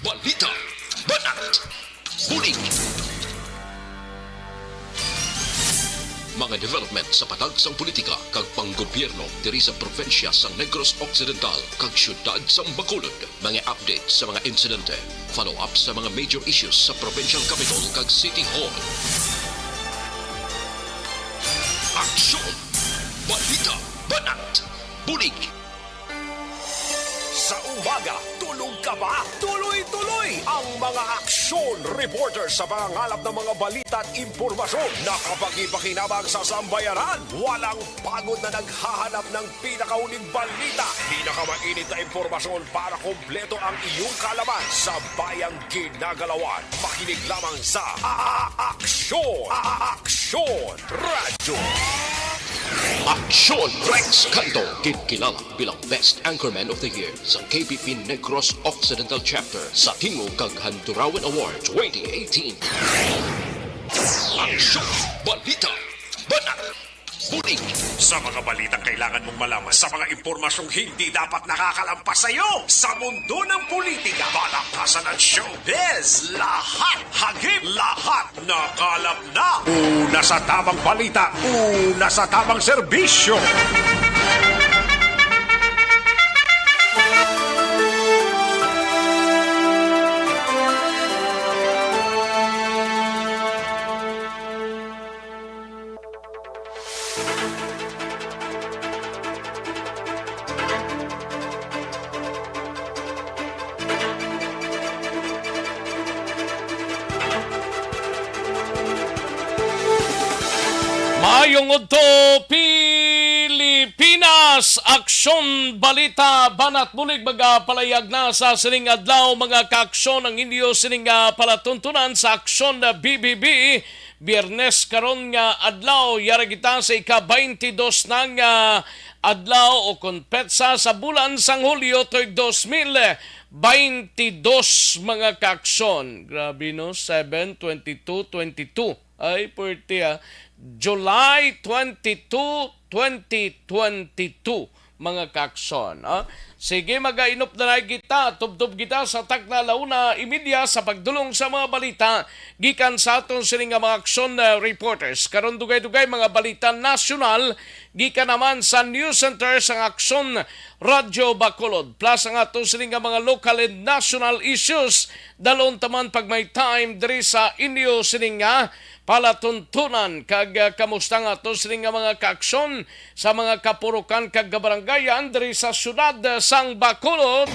balita, banat, huling. Mga development sa patagsang politika kag panggobyerno diri sa probinsya sa Negros Occidental kag syudad sa Bacolod. Mga update sa mga insidente, follow-up sa mga major issues sa provincial capital kag City Hall. Aksyon! Balita! Banat! Bulig! Sa umaga, tulog ka ba? Tuloy-tuloy ang mga aksyon reporter sa pangangalap ng mga balita at impormasyon na kapag-ipakinabang sa sambayanan. Walang pagod na naghahanap ng pinakauling balita. Pinakamainit na impormasyon para kompleto ang iyong kalaman sa bayang ginagalawan. Makinig lamang sa Aksyon! Aksyon Radyo! Aksyon! Rex Canto, kilala bilang Best Anchorman of the Year sa KPP Negros Occidental Chapter sa Tingog kag Handurawan Award 2018. Aksyon! Balita! Banat! Huling! Sa mga balitang kailangan mong malaman, sa mga impormasyong hindi dapat nakakalampas sa iyo, sa mundo ng politika, palakasan at showbiz, lahat hagip, lahat nakalap na. Una sa tamang balita, una sa tamang serbisyo. Mayong udto Pilipinas, aksyon balita banat bulig magapalayag na sa sining adlaw mga kaaksyon ang inyo sining palatuntunan sa aksyon na BBB. Biyernes karon nga adlaw yara kita sa ika-22 ng adlaw o konpetsa sa bulan sang Hulyo tuig 2022 mga kaaksyon. Grabe no, 7-22-22 ay puwerte July 22, 2022 mga kakson. Sige, mag-ainop na kita, tubtob kita sa takna launa imidya sa pagdulong sa mga balita gikan sa aton sining mga aksyon reporters. Karon dugay-dugay mga balita nasyonal gikan naman sa News Center sa Aksyon Radyo Bacolod. Plus ang aton sining mga local and national issues dalon taman pag may time diri sa inyo sining palatuntunan kag kamusta nga to sining mga kaaksyon sa mga kapurukan kag baranggayan diri sa syudad sang Bacolod.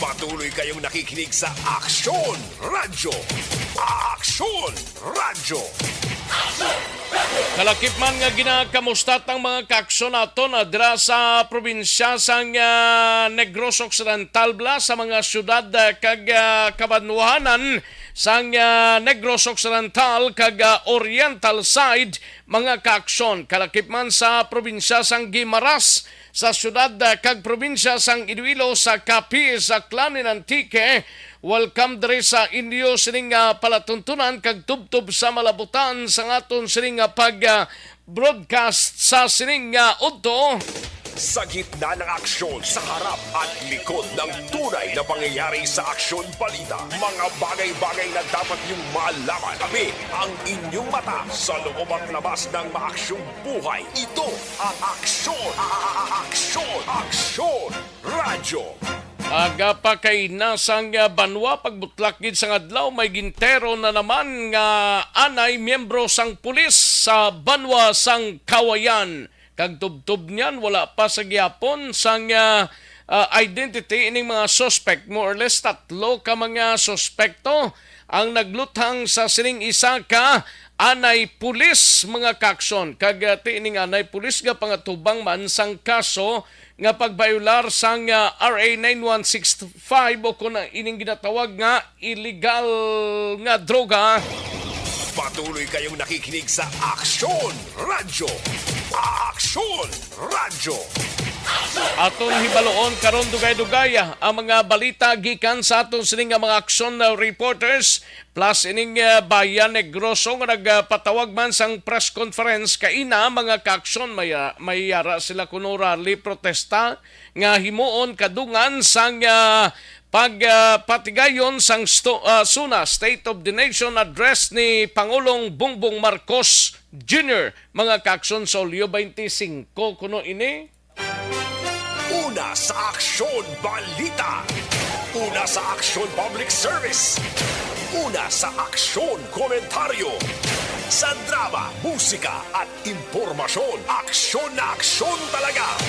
Patuloy kayong nakikinig sa Aksyon Radyo. Aksyon Radyo. Kalakip man nga ginakamustat ang mga kaaksyon nato na dira sa probinsya sang Negros Occidental bla sa mga syudad kag kabanwahanan sang Negros Occidental kag Oriental side mga kaaksyon. Kalakip man sa probinsya sang Guimaras sa syudad kag probinsya sang Iloilo sa Capiz sa Clanin Antique. Welcome diri sa inyo sining palatuntunan kag tubtob sa malabutan sa aton sining pag broadcast sa sining udto. Sa gitna ng aksyon, sa harap at likod ng tunay na pangyayari sa aksyon balita, mga bagay-bagay na dapat niyong malaman. Kami ang inyong mata sa loob at labas ng maaksyong buhay. Ito ang Aksyon! Aksyon! Aksyon! Radyo! Aga pa kay nasang banwa pagbutlak gid sang adlaw may gintero na naman nga anay miyembro sang pulis sa banwa sang Kawayan. Kag tubtob niyan wala pa sa gyapon sang identity ining mga suspect. More or less tatlo ka mga suspekto ang naglutang sa sining isa ka anay pulis mga kakson. Kag tiining anay pulis nga pangatubang man sang kaso nga pagbayular sang RA 9165 o kung ining ginatawag nga illegal nga droga. Patuloy kayong nakikinig sa Aksyon Radyo. Aksyon Radyo. Aton hibaloon karon dugay-dugay ang mga balita gikan sa aton sining nga mga action reporters plus ining Bayan Negroso nga nagpatawag man sang press conference kaina mga ka-aksyon may yara sila kuno rally protesta nga himuon kadungan sang pagpatigayon sang SUNA State of the Nation address ni Pangulong Bongbong Marcos Jr. Mga ka-aksyon sa Hulyo 25 kuno ini. Una sa Aksyon Balita. Una sa Aksyon Public Service. Una sa Aksyon Komentaryo. Sa drama, musika at impormasyon. Aksyon na aksyon talaga.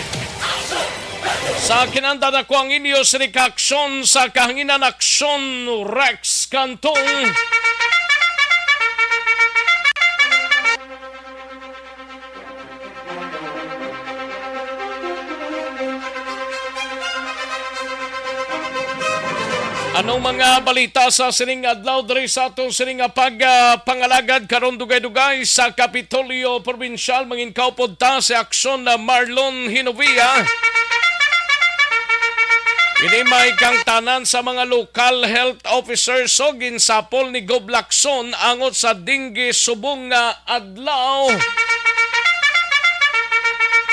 Sa kinanda na ko ang inyo sini ka-aksyon sa kahanginan aksyon Rex Cantong. Anong mga balita sa sining adlaw diri sa atong sining pagpangalagad karon dugay-dugay sa Kapitolyo Provincial mangin kaupod ta sa aksyon na Marlon Hinovia. Ini may kang tanan sa mga local health officers so ginsapol ni Gob Lacson angot sa dinggi subong nga adlaw.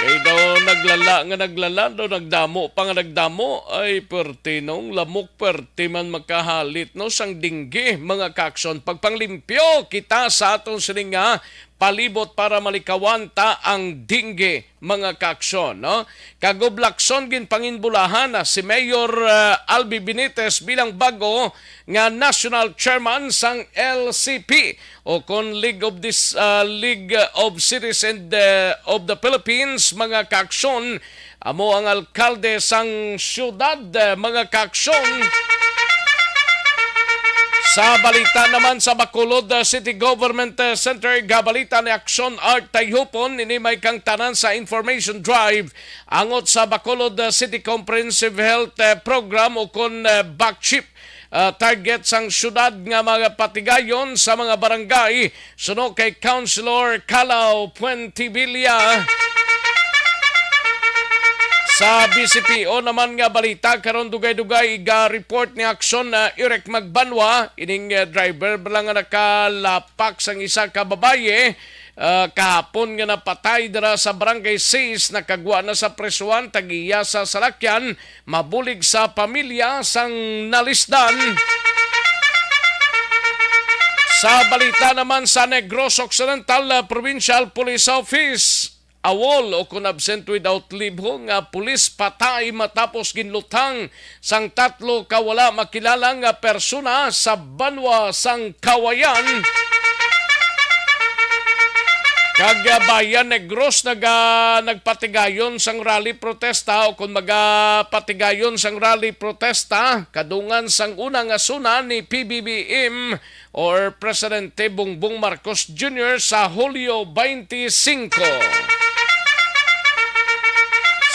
Kay daw naglala daw nagdamo pa nga nagdamo ay pertinong lamok perti man makahalit no sang dinggi mga kakson pagpanglimpyo kita sa atong sining nga palibot para malikawan ta ang dinggi mga kakson no kagoblakson gin panginbulahan na si Mayor Albi Benitez bilang bago nga national chairman sang LCP o kon League of Citizens of the Philippines mga kakson amo ang alkalde sang syudad mga kakson. Sa balita naman sa Bacolod City Government Center, gabalita ni Action Art Tayhupon, ini may kang tanan sa information drive angot sa Bacolod City Comprehensive Health Program o kon BACCHIP. Target sang syudad nga mga patigayon sa mga barangay suno kay Councilor Calao Puentevilla. Sa BCPO naman nga balita karon dugay-dugay report ni aksyon na Irek Magbanwa ining driver lang nga nakalapak sang isa ka babaye kahapon nga napatay dira sa Barangay 6 nakagwa na sa presuan tagiya sa salakyan mabulig sa pamilya sang nalisdan. Sa balita naman sa Negros Occidental Provincial Police Office awol o kung absent without leave ho nga pulis patay matapos ginlutang sang 3 kawala makilala nga persona sa Banwa sang Kawayan. Bayan Negros nagpatigayon sang rally protesta o kung magapatigayon sang rally protesta kadungan sang unang asuna ni PBBM or Presidente Bongbong Marcos Jr. sa Hulyo 25.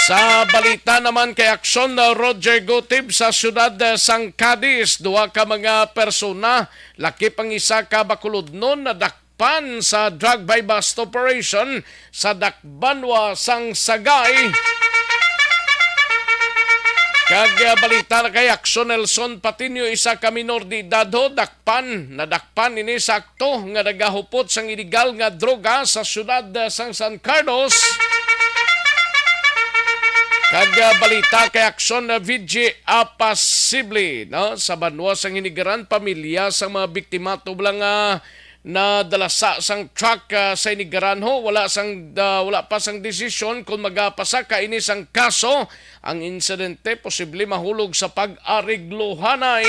Sa balita naman kay aksyon na Roger Gotib sa siyudad sang Cadiz, duha ka mga persona, laki pang isa ka Bacolod nun na dakpan sa drug by bust operation sa Dakbanwa sang Sagay. Balita na kay aksyon Nelson Patinio isa ka minor de edad nadakpan ini sakto nga nagahupot sang illegal nga droga sa siyudad sang San Carlos. Balita kay aksyon na VG Apasible no? Sa Banwa sang hinigaran pamilya sa mga biktima tublang na dalasa sang truck sa hinigaran ho wala pa sang desisyon kung magapasa ini sang kaso ang insidente posible mahulog sa pag-ariglohanay.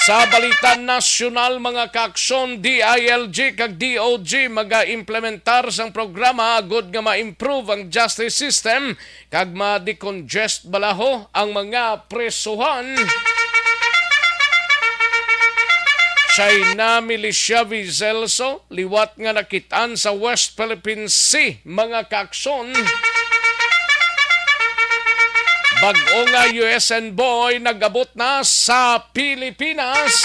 Sa balita nasyonal mga kaaksyon, DILG kag DOG maga-implementar sang programa agud nga ma-improve ang justice system kag ma-decongest balaho ang mga presuhan. China Militia Vizelso, liwat nga nakitaan sa West Philippine Sea mga kaaksyon. Bag-o nga US envoy nagabot na sa Pilipinas.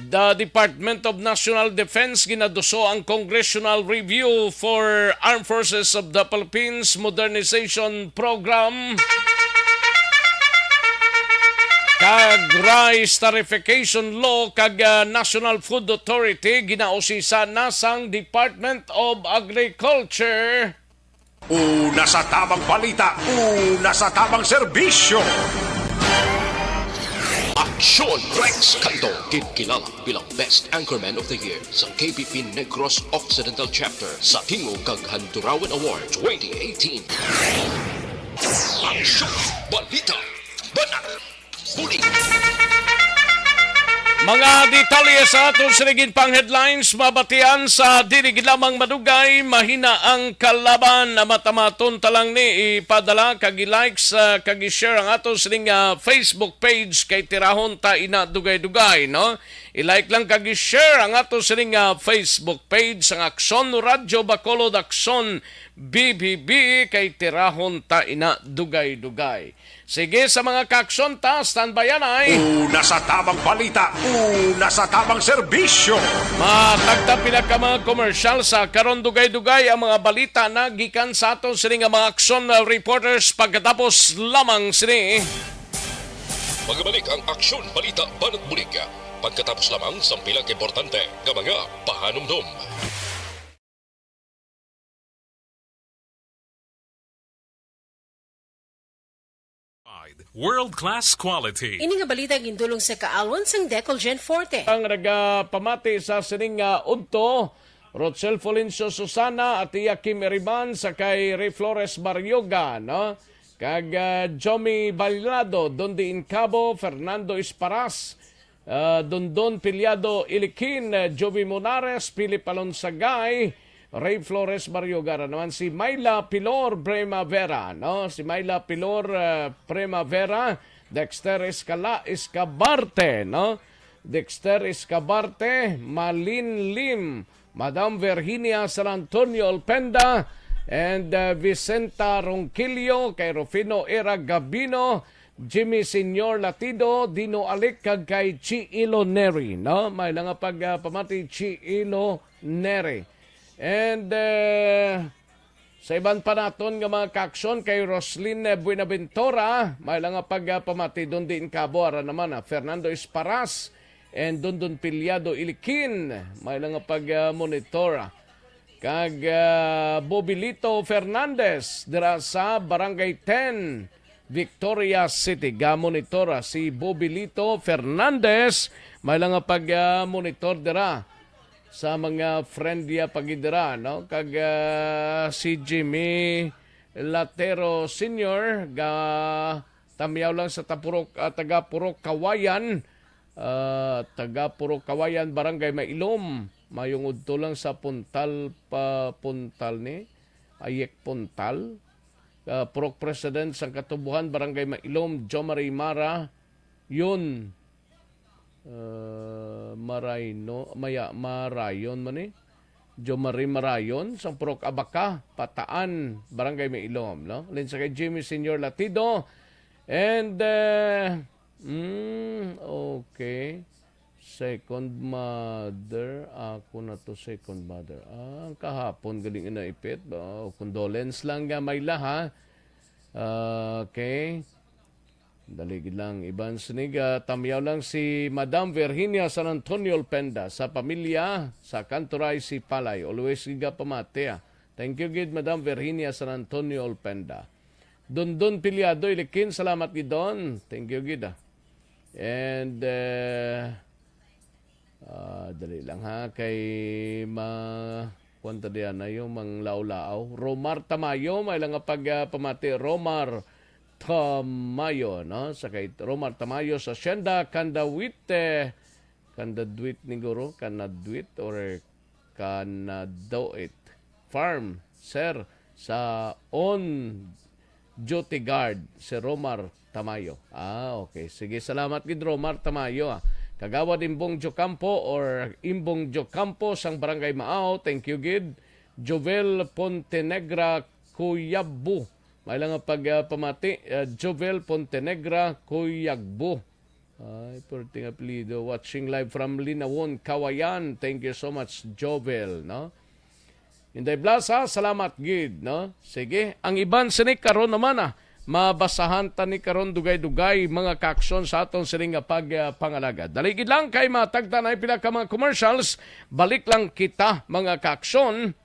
The Department of National Defense ginaduso ang Congressional Review for Armed Forces of the Philippines Modernization Program. Kag rice tarification law kag National Food Authority ginausisa na sang Department of Agriculture. Una sa tamang balita, una sa tamang serbisyo. Aksyon Rex Canto, kilala bilang Best Anchorman of the Year sa KBP Negros Occidental Chapter sa Tingog kag Handurawan Award 2018. Aksyon Balita Banat Huli. Mga detalye sa atong sinigin pang headlines, mabatian sa dinig lamang madugay, mahina ang kalaban na matamaton talang ni ipadala kag i-likes kag i-share ang atong sining Facebook page kay tirahon ta ina dugay-dugay, no? I-like lang kag i-share ang atong sining Facebook page ang Aksyon Radyo Bacolod Aksyon BBB kay tirahon ta ina dugay-dugay. Sige sa mga kaksyon ta, standbyan ay. Una sa tamang balita, una sa tamang serbisyo. Matagta pila ka mga komersyal sa karon dugay-dugay ang mga balita na gikan sa aton sini nga mga aksyon reporters pagkatapos lamang sini. Magbalik ang Aksyon Balita Banat Bulig pagkatapos lamang sa pila ka importante nga mga pahanumdum. World-class quality. Ini nga balita gindulong sa kaalwan sang Decolgen Forte. Ang nagpamati sa sining udto, Rochelle Folencio Susana at iya Kim Eriban sa kay Ray Flores Barrioga, no? Kag Jomi Balilado, Dondi Incabo, Fernando Isparas, Dondon Pilyado Ilikin, Jovi Monares, Philip Alonsagay, Ray Flores Barriogara naman si Myla Pilor Primavera, no? Si Myla Pilor Primavera, Dexter Escabarte, no? Dexter Escabarte, Malin Lim, Madam Virginia San Antonio Alpenda, and Vicenta Ronquillo, kay Rufino Era Gabino, Jimmy Senior Latido, Dino Alik, kag kay Chiilo Neri, no? May lang pagpamati Chiilo Neri. And sa ibang panaton nga mga kaksyon kay Roslyn Buenaventura, may lang pagpamati doon din Cabo, ara naman Fernando Esparas and Dondon Pilyado Ilikin, may lang pag-monitora. Kag Bobilito Fernandez dira sa Barangay 10, Victoria City. Ga-monitora si Bobilito Fernandez, may lang pag-monitor dira sa mga friend niya pagidira, no? Kag si Jimmy Latero Sr. ga tamyaw lang sa taga Purok Kawayan, taga Purok Kawayan, Barangay Mailom, mayong udto lang sa Puntal ni Ayek Puntal. Purok President sang Katubuhan, Barangay Mailom, Jo Marie Mara, yun. Marayon man eh. Jo Marie Marayon sa Purok Abaka, Pataan, Barangay Mailom, no? Lin sa kay Jimmy Senior Latido and okay. Second mother, ako na to second mother. Kahapon galing inaipit. Condolence lang nga may laha. Okay. Daligid lang. Iban siniga, tamyaw lang si Madam Virginia San Antonio Alpenda sa pamilya sa Cantoray si Palay. Always giga pamate. Thank you gid Madam Virginia San Antonio Alpenda. Dondon Pilyado Ilikin, salamat gid Don. Thank you gid. And dali lang ha kay kwanta diyan na yung mang lao-lao. Romar Tamayo, may lang pagpamati. Romar Tamayo, no? Sa kay Romar Tamayo sa Hacienda Candaduit ni Guro, Candaduit or Canadoit Farm, sir, sa On Duty Guard si Romar Tamayo. Okay. Sige, salamat gid Romar Tamayo. Kagawad Imbong Jocampo or Imbong Jocampo sang Barangay Maaw. Thank you gid. Jovel Pontenegra Cuyabbo. May lang pagpamati, Jovel Pontenegra Cuyagbo. Ay, perting apelido. Watching live from Linawon, Kawayan. Thank you so much, Jovel, no? Inday Blasa, salamat gid, no? Sige, ang iban sinik karon naman mabasahan ta ni karon dugay-dugay mga kaaksyon sa aton sining nga pagpangalaga. Daligid lang kay matagda na pila ka mga commercials, balik lang kita mga kaaksyon.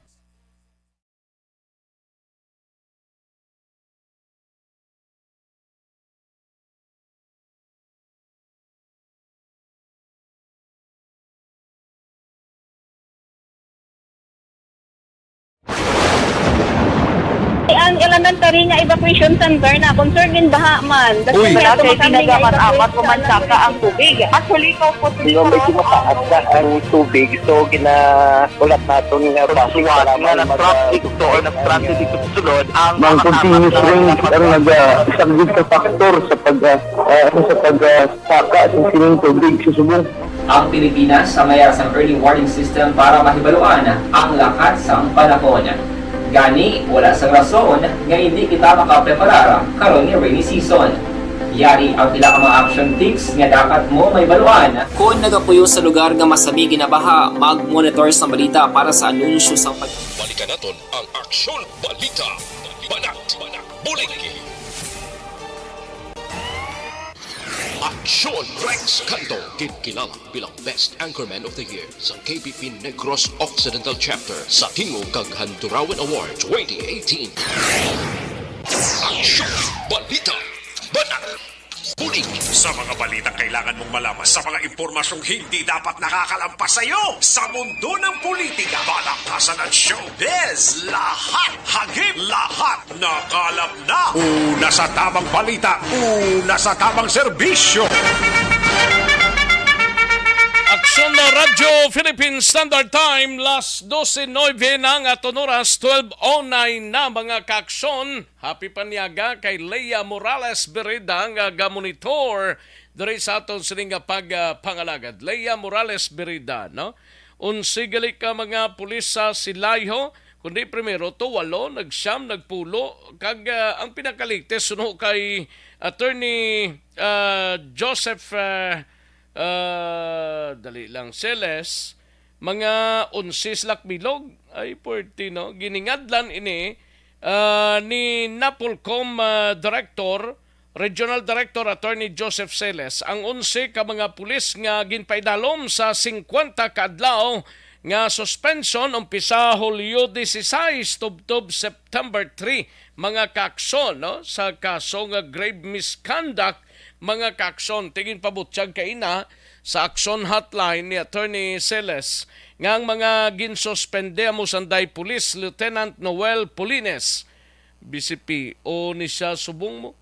Ang elementary nga evacuation center na concern din baha man. Uy, Kasi kasi pinagamat-amat kumansaka ang tubig. Actually, ikaw po Yung medyo mataas na ang tubig, so ginaulat natin nga pasuwat nga nag-traffic to or nag-transit dito sa sulod ang ng continuous rain ang nag-subject sa factor sa pagsaka sa sining tubig sa subong. Ang Pilipinas sa mayroon sa early warning system para mahibaluan ang lakas ng panahon. Gani, wala sa rason nga hindi kita makapreparar karon ni rainy season. Yari ang pila ka mga action tips nga dapat mo may baluan. Kung nagapuyo sa lugar nga masabi ginabaha, mag-monitor sa balita para sa anunsyo sa Balikan naton ang Aksyon Balita. Banat, bulig. Aksyon Rex Canto, kilala bilang Best Anchorman of the Year sa KBP Negros Occidental Chapter sa Tingog kag Handurawan Award 2018. Aksyon Balita. Banat, bulig. Sa mga balita kailangan mong malaman sa mga impormasyong hindi dapat nakakalampas sa iyo sa mundo ng politika, balakasan at showbiz. Lahat hagip, lahat nakalap na. Una sa tamang balita, una sa tamang serbisyo. Aksyon na Radyo Philippine Standard Time, last 12:09 ng aton oras, 12:09 na mga kaaksyon. Happy panyaga kay Leia Morales Berida nga gamonitor diri sa aton sining nga pagpangalagad. Leia Morales Berida, no? Unsigali ka mga pulis sa Silayho, kundi primero to 8, nagsyam, nagpulo, kag ang pinakaligtes suno kay Attorney Joseph dali lang Celes, mga 11 lakbilog ay puerti, no? Giningadlan ini ni Napolcom Director, Regional Director Attorney Joseph Celes ang 11 ka mga pulis nga ginpaidalom sa 50 ka adlaw nga suspension umpisa Hulyo 16 tubtob September 3 mga kaaksyon, no? Sa kaso nga grave misconduct mga kaaksyon. Tingin pabutsyag kaina sa action hotline ni Attorney Celes nga ang mga ginsuspende mo sanday Police Lieutenant Noel Polines BCP o ni siya subong mo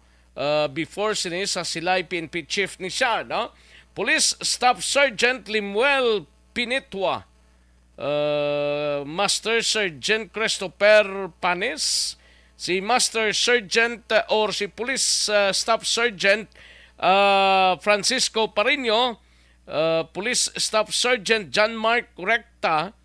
before sini sa Silay PNP Chief ni siya, no? Police Staff Sergeant Limuel Pinitwa, Master Sergeant Christopher Panes, si Master Sergeant or si Police Staff Sergeant Francisco Parino, Police Staff Sergeant John Mark Recta,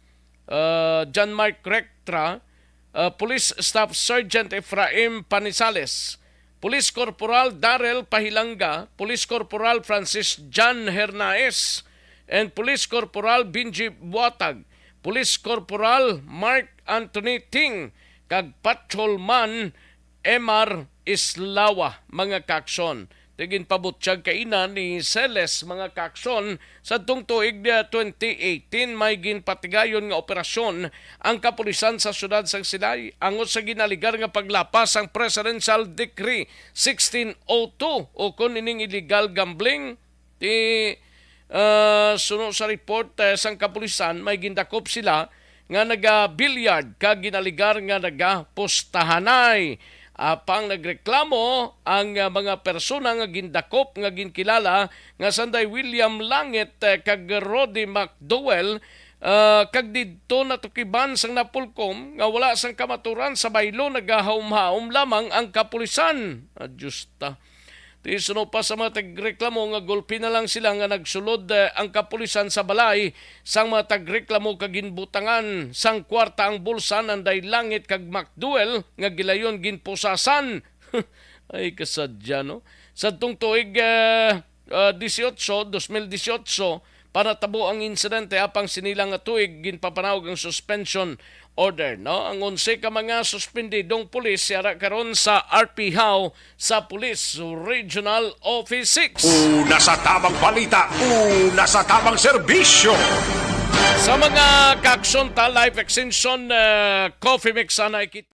Police Staff Sergeant Efraim Panisales, Police Corporal Darrell Pahilanga, Police Corporal Francis John Hernaez, and Police Corporal Benji Buatag, Police Corporal Mark Anthony Ting, kag Patrolman MR Islawa mga kaaksyon. Tigin pabutsyag kaina ni Celes mga kaaksyon sa tuig 2018 may ginpatigayon nga operasyon ang kapulisan sa syudad sang Silay angot sa ginaligar nga paglapas ang Presidential Decree 1602 o kun ining illegal gambling. Suno sa report sang kapulisan may gindakop sila nga naga-billiard kag ginaligar nga naga-postahanay. Apang nagreklamo ang mga persona nga gindakop nga ginkilala nga sanday William Langit kag Roddy McDowell kag didto natukiban sang Napolcom nga wala sang kamaturan sa baylo nagahaum-haum lamang ang kapulisan. Adjusta. Tisuno pa sa mga tagreklamo nga gulpi na lang sila nga nagsulod ang kapulisan sa balay sang mga tagreklamo kag ginbutangan sang kwarta ang bulsa nanday Langit kag McDowell nga gilayon ginpusasan. Ay kasadya, no? Sa tuig 2018 panatabo ang insidente apang sinilang nga tuig ginpapanawag ang suspension order, no? Ang 11 ka mga suspendidong pulis yara karon sa RP How sa Police Regional Office 6. Una sa tamang balita, una sa tamang serbisyo. Sa mga kaaksyon ta life extension coffee mix na ikita.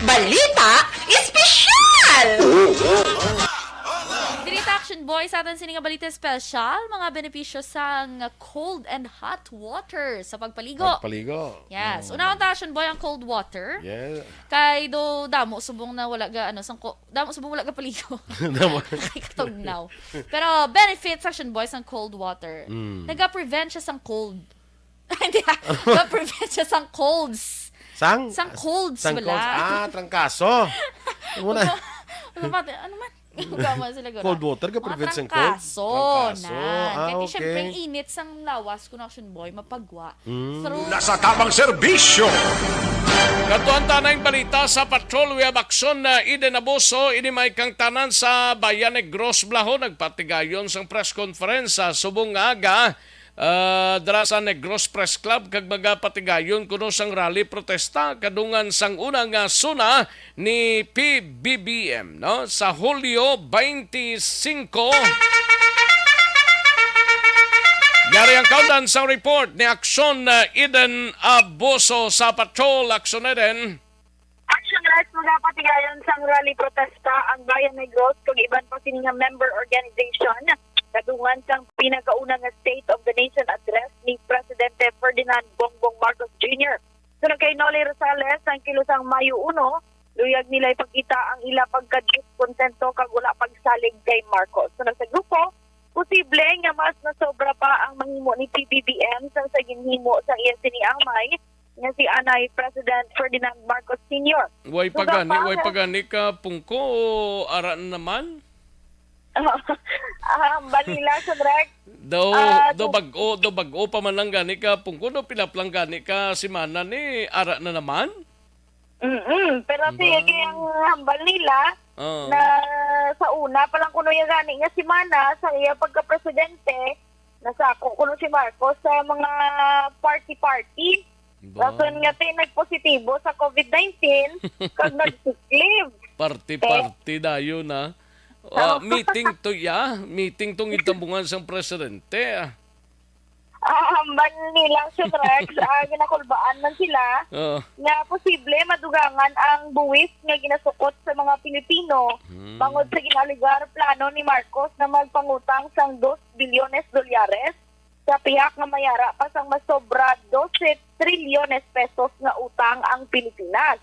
Balita Espesyal! Dirita Action Boy sa atin sininga balita special, mga benepisyo sa cold and hot water sa pagpaligo. Paligo. Yes. Una ang Action Boy ang cold water. Yeah. Kay do damo subong na wala ga damo subong wala ga paligo. Kay katugnaw. Pero benefits Action Boy sang cold water. Naga-prevent siya sang cold. Hindi. Naga-prevent siya sang colds. Sang Colds Sang wala. colds. Trangkaso. Muna. Ano man? Gama sila gano'n. Cold water ka prevent sang cold? Trangkaso. Ah, Kaya syempre, okay. init sang lawas kung Action Boy, mapagwa. Through Nasa tamang serbisyo. Katuan tanang balita sa Patrol Web Action na Eden Abuso, inimay kang tanan sa Bayan Negros Blaho, nagpatigayon sang press conference sa subong aga. Dara sa Negros Press Club kag magapatigayon kuno sang rally protesta kadungan sang unang suna ni PBBM, no, sa Hulyo 25. Yari ang kaundan sa report ni Aksyon Eden Abuso sa Patrol. Aksyon Eden. Action rights magapatigayon sang rally protesta ang Bayan Negros kung iban pa sininga member organization kadungan sang pinakauna nga State of the Nation address ni Presidente Ferdinand Bongbong Marcos Jr. So kay Noli Rosales ang kilusang Mayo 1, luyag nila ipakita ang ila pagka-diskontento kag wala pagsalig kay Marcos. So sa grupo, posible nga mas nasobra pa ang manghimo ni PBBM sang sa ginhimo sang iya siniamay nga si Anay President Ferdinand Marcos Sr. Way pagani ka pungko o aran naman? Balila sa direct. Do bago pa man lang gani ka pungko do pilaplang gani ka simana ni ara na naman? Pero sige ang hambal nila na sa una pa lang kuno yung gani nga si Mana sa iya pagka-presidente nasako kuno si Marcos sa mga party-party. Rason nga nagpositibo sa COVID-19 kag nag-sick leave. Party dayo na. Meeting tong itambungan sang presidente. Hambal nila siya Rex, ginakulbaan man sila nga posible madugangan ang buwis nga ginasukot sa mga Pilipino bangod sa ginaligar plano ni Marcos na magpangutang sang 2 bilyones dolyares sa piyak nga mayara pa sang masobra 12 trilyones pesos nga utang ang Pilipinas.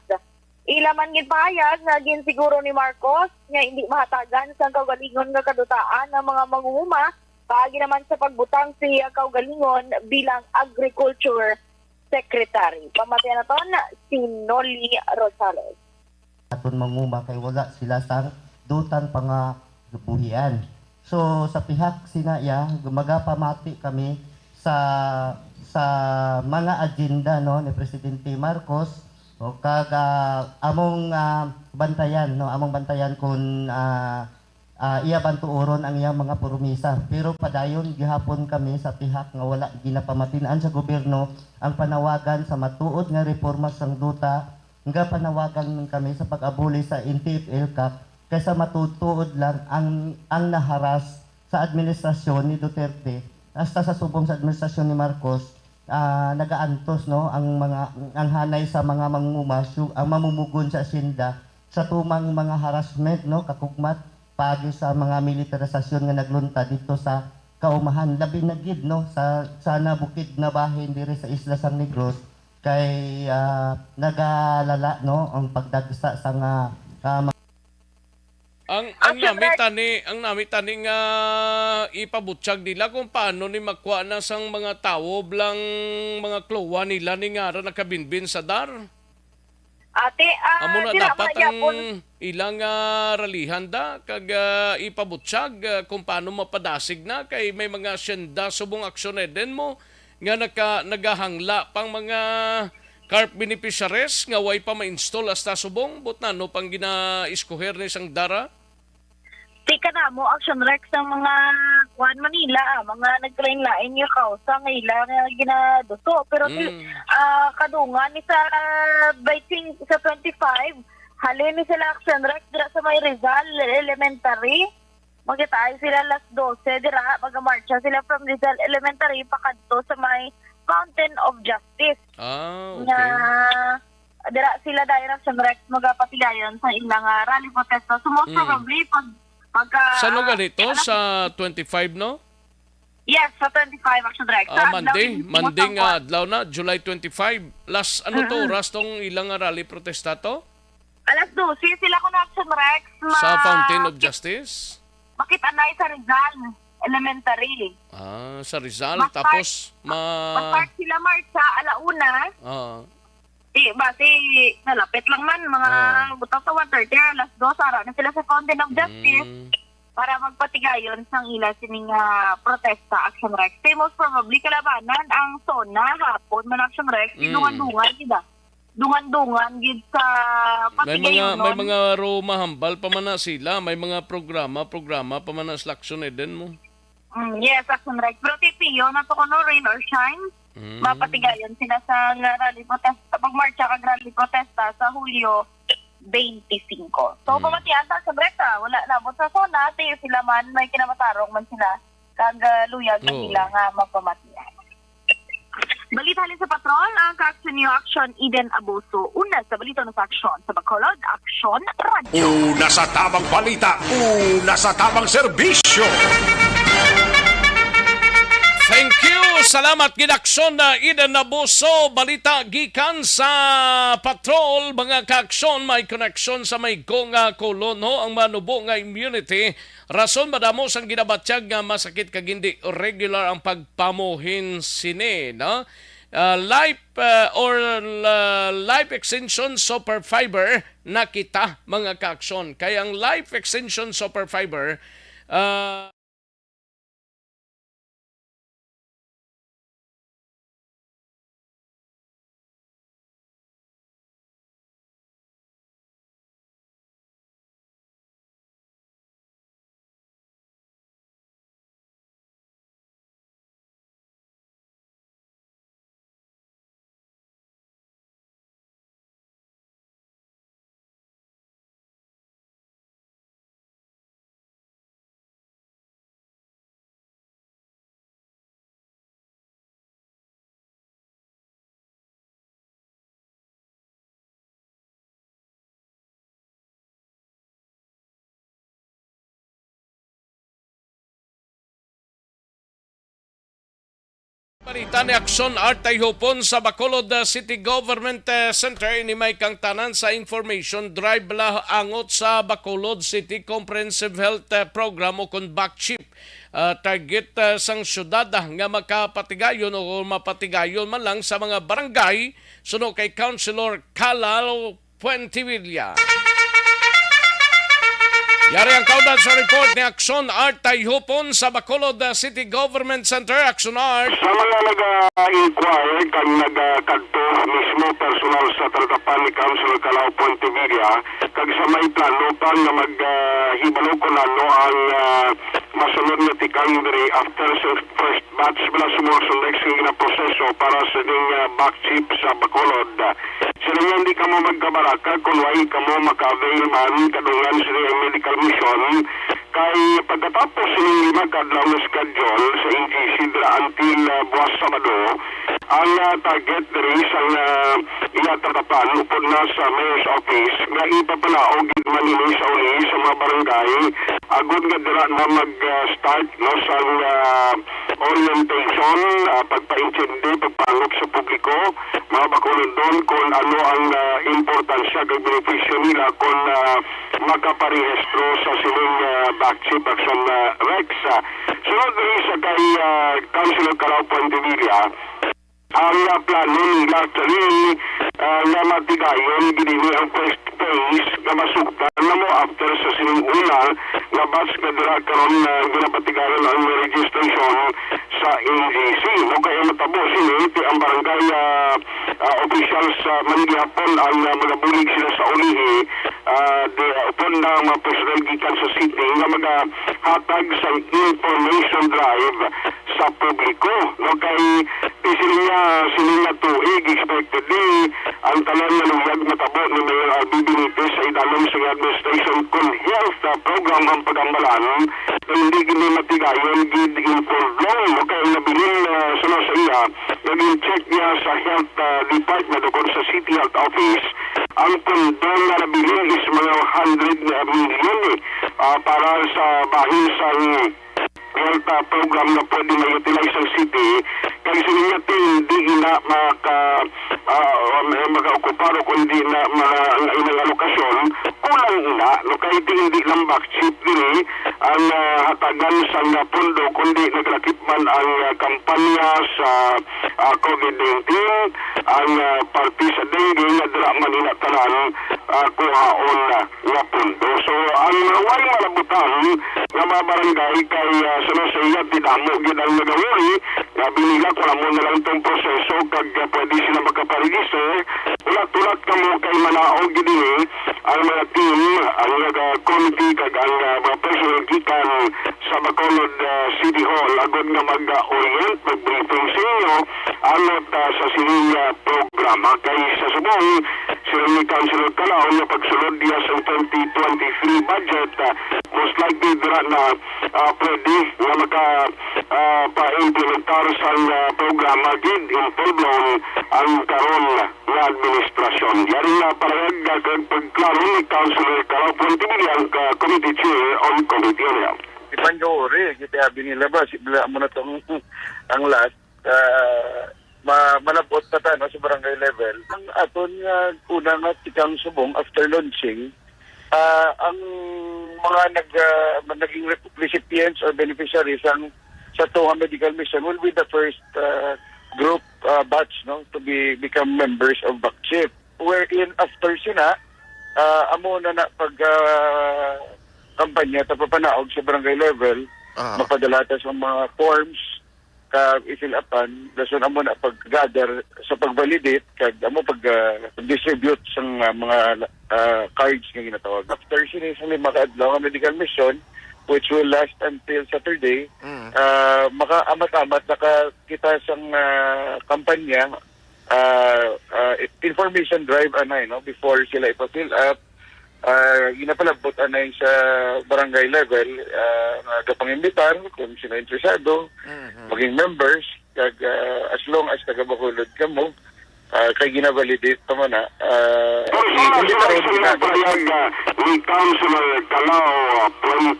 Ilaman gid pahayag nga ginsiguro ni Marcos nga hindi mahatagan sa kaugalingon nga kadutaan ng mga mangunguma paagi naman sa pagbutang siya kaugalingon bilang Agriculture Secretary. Pamatayan na ton si Noli Rosales. Aton manguma kay wala sila sang dutan pangabuhian. So sa pihak sinaya magapamati kami sa mga agenda no ni Presidente Marcos o kag among bantayan kung iya bantuoron ang iyang mga promesa. Pero padayon gihapon kami sa pihak nga wala ginapamatinan sa gobyerno ang panawagan sa matuod nga reforma sang duta nga panawagan man kami sa pag-aboli sa NTF-ELCAC kaysa matutuod lang ang naharas sa administrasyon ni Duterte hasta sa subong sa administrasyon ni Marcos. Nagaantos no ang hanay sa mga mangunguma ang mamumugon sa asyenda sa tumang mga harassment no kakugmat pagi sa mga militarisasyon nga naglunta dito sa kaumahan labi na gid no sa sana bukid na bahin diri sa Isla San Negros kay nagalala no ang pagdagsa sa ang namita ni nga ipabutyag nila kung paano ni makuha na sang mga tao blang mga klowa nila ni nga nakabinbin sa dar. Ate, amo na dapat ilang ralihan da kag ipabutsyag kung paano mapadasig na kay may mga asyenda subong aksyon din mo nga nagahangla pang mga carp beneficiaries nga way pa ma-install hasta subong but no pang gina-iskuher ni sang dara. Tika na mo, Action Rex ng mga Juan Manila, mga naglain-lain yung kausa ng ilang ginaduso. Pero kadungan ni sa biting sa 25, halin ni sila Action Rex dira sa may Rizal Elementary. Magkitaay sila alas 12, dira magamarcha sila from Rizal Elementary pakadto sa may Fountain of Justice. Okay. Dira sila dahil Action Rex magapatigayon sa ilang rally protesta. So most probably Saan lugar ito? Sa 25, no? Yes, sa 25 Action Rex. Monday nga adlaw na, July 25. Last, to, oras tong ilang rally protesta to? Alas 12, sila ko na Action Rex. Sa Fountain of Justice? Makita na sa Rizal Elementary. Sa Rizal. Tapos, Mag-start sila marcha, alauna. Base, nalapit lang man, mga butang sa 1:30, alas 2, ara na sila sa Fountain of Justice para magpatigayon sang ila sining protesta Action Rex. Most probably kalabanan ang SONA hapon man Action Rex, dungan-dungan gida. Dungan-dungan gid sa patigayon. May mga mahambal pa man na sila, may mga programa pa man na sa action din mo. Yes, Action Rex. Pero tipiyo na to kuno rain or shine. Mapatigayon sila sa rally protesta, pagmarcha kag rally protesta sa Hulyo 25. So, pamatiyan sa Breka, wala na mo sa SONA, tayo sila man, may kinamatarong man sila, kag luyag na sila nga magpamatiyan. Balita halin sa patrol, ang ka-action niyo, Action Eden Abuso. Una sa balita ng action sa Bacolod, Action Radio. Una sa tamang balita, una sa tamang serbisyo. Thank you! Salamat ginaksyon na Eden Abuso. Balita gikan sa patrol. Mga kaaksyon may koneksyon sa may gonga kolono ang manubo nga immunity. Rason madamo sang ginabatyag nga masakit kag hindi regular ang pagpamuhin sini. No? Life Extension Super Fiber na kita mga kaaksyon. Kaya ang Life Extension Super Fiber Balita ni Aksyon Artay Hopon sa Bacolod City Government Center ini may kang tanan sa information drive la angot sa Bacolod City Comprehensive Health Program o kon BACCHIP. Target sang syudad nga makapatigayon o mapatigayon man lang sa mga barangay suno kay Councilor Calal Puentevilla. Yari ang kaudan sa report ni Aksyon Art Tayhupon sa Bacolod City Government Center. Aksyon Art. Sa mga nag-inquire kang nagkadto mismo personal sa tatapan ni Councilor Calao Puentevilla kag sa may plano pa na maghibalo ko na ang masunod na tikang diri after sa first batch bala sumulsunod na proseso para sa ding BACCHIP sa Bacolod. Sila nga hindi ka mo magkabaraka kung why ka mo maka-avail man kadungan sa medical mission kay pagkatapos sining 5 kadlaw na schedule sa NGC dira until buwas Sabado ang target diri sa iatatapan upod na sa mayor's office nga ipapanaog man ini sa uli sa mga barangay agud nga dira na mag-start no sa orientation, pagpa-intindi, pagpaanggap sa publiko, mga Bacolod doon kung ano ang importansya ng benepisyo nila kung makaparehistro sa sining BACCHIP Action Rex. Sunod rin sa kay Councilor Calao Puentevilla, ang plano nila actually nga matigayon gini ang first phase nga masugdan na mo after sa sininguna nga batch nga dira karon na ginapatigayon ang registration sa NGC. O kaya matabo siniti ang barangay officials manggihapon ang mga bulig sila sa ulihi upon na mga personal gikan sa city nga magahatag sa information drive sa publiko. No, kay sila tuig expectedly ang tanan nga luyag matabo ni Mayor Albi Benitez sa idalom sa administration kung health program ang pagambalan hindi gini matigayon gid informed law. No, kay nabilin sa iya naging check niya sa health department o sa city health office ang pondo na nabilin is mga 100 million para sa bahin sa health program na pwede ma-utilize ang city kaya sila niya hindi na maka-okupar o kundi na inang alokasyon kulang ina no kahit hindi lang backseat din ang hatagan sa pondo kundi naglakip man ang kampanya sa COVID-19 ang party sa dengue nga dira man inatanan kuhaon nga pondo. So ang way malabutan nga mga barangay kay sa iya tidamo gid ang nagawari nga binila ko mo na lang itong proseso kag pwede sila makaparegister ulat-ulat ka mo kay manaog gid ang mga team ang committee kag ang mga personal gikan sa Bacolod City Hall agad nga mag-orient mag-briefing sa inyo anot sa sining programa kay sa subong sila ni Councilor Calao na pagsulod diya sa 2023 budget most likely dira na pwede na pa-implementar sa programa gid in full blown ang karon nga administrasyon. Yari na parang pagklaro ni Councilor Calao Pontibilia ang committee chair on committee area. Ipanjori, kita binilabas, bila mo na itong ang last, malabot na tayo sa barangay level. Ang aton una nga tikang subong after launching, ang mga naging recipients or beneficiaries sa Tunga Medical Mission will be the first group batch to become members of BACCHIP. Wherein after sina, amo na pag kampanya tapapanaog sa barangay level, mapadala ta sa mga forms ka i-fill upan, dason amo na pag-gather sa pag-validate kag amo pag-distribute sa mga cards nga ginatawag. After sini sa 5 ka-adlaw nga medical mission which will last until Saturday, maka-amat-amat nakakita sa kampanya information drive before sila ipa-fill up. Ginapalabot anay sa barangay level kapangimbitar kung sila interesado maging members kag as long as taga-Bacolod ka mo kay ginavalidate pa man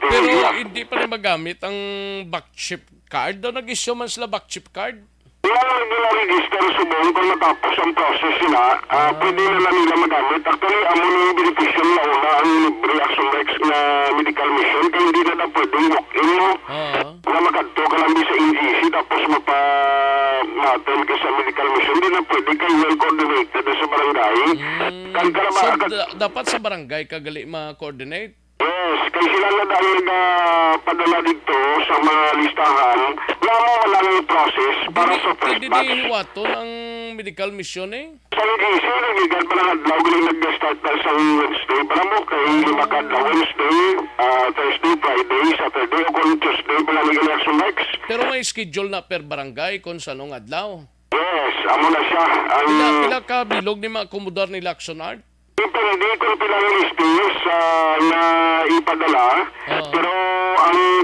pero hindi pa rin magamit ang BACCHIP card daw nag-issue man sila BACCHIP card. Kung nila-register subong kung natapos ang process sila, pwede na nila magamit. Actually, amo na yung beneficial na una ang libre Action Rex na medical mission kaya hindi na pwedeng walk-in mo. Na makadto ka lang sa NGC tapos mapa-maten ka sa medical mission. Hindi na pwede kayo well-coordinated sa barangay. So, dapat sa barangay kagali ma-coordinate? Yes, kaya sila na dahil nagpadala dito sa mga listahan, wala yung process para sa first batch. Hindi hiwaton ang medical mission Sa NGC, nagigan pa lang adlaw galing nag-start na sa Wednesday. Para mo kay makadlaw Wednesday, Thursday, Friday, Saturday, o kung Tuesday pala ng election next. Pero may schedule na per barangay kung sanong adlaw. Yes, amo na siya. Pila ka bilog ni maakomodar ni Lacson Art? Depende kung pilang listings na ipadala, pero ang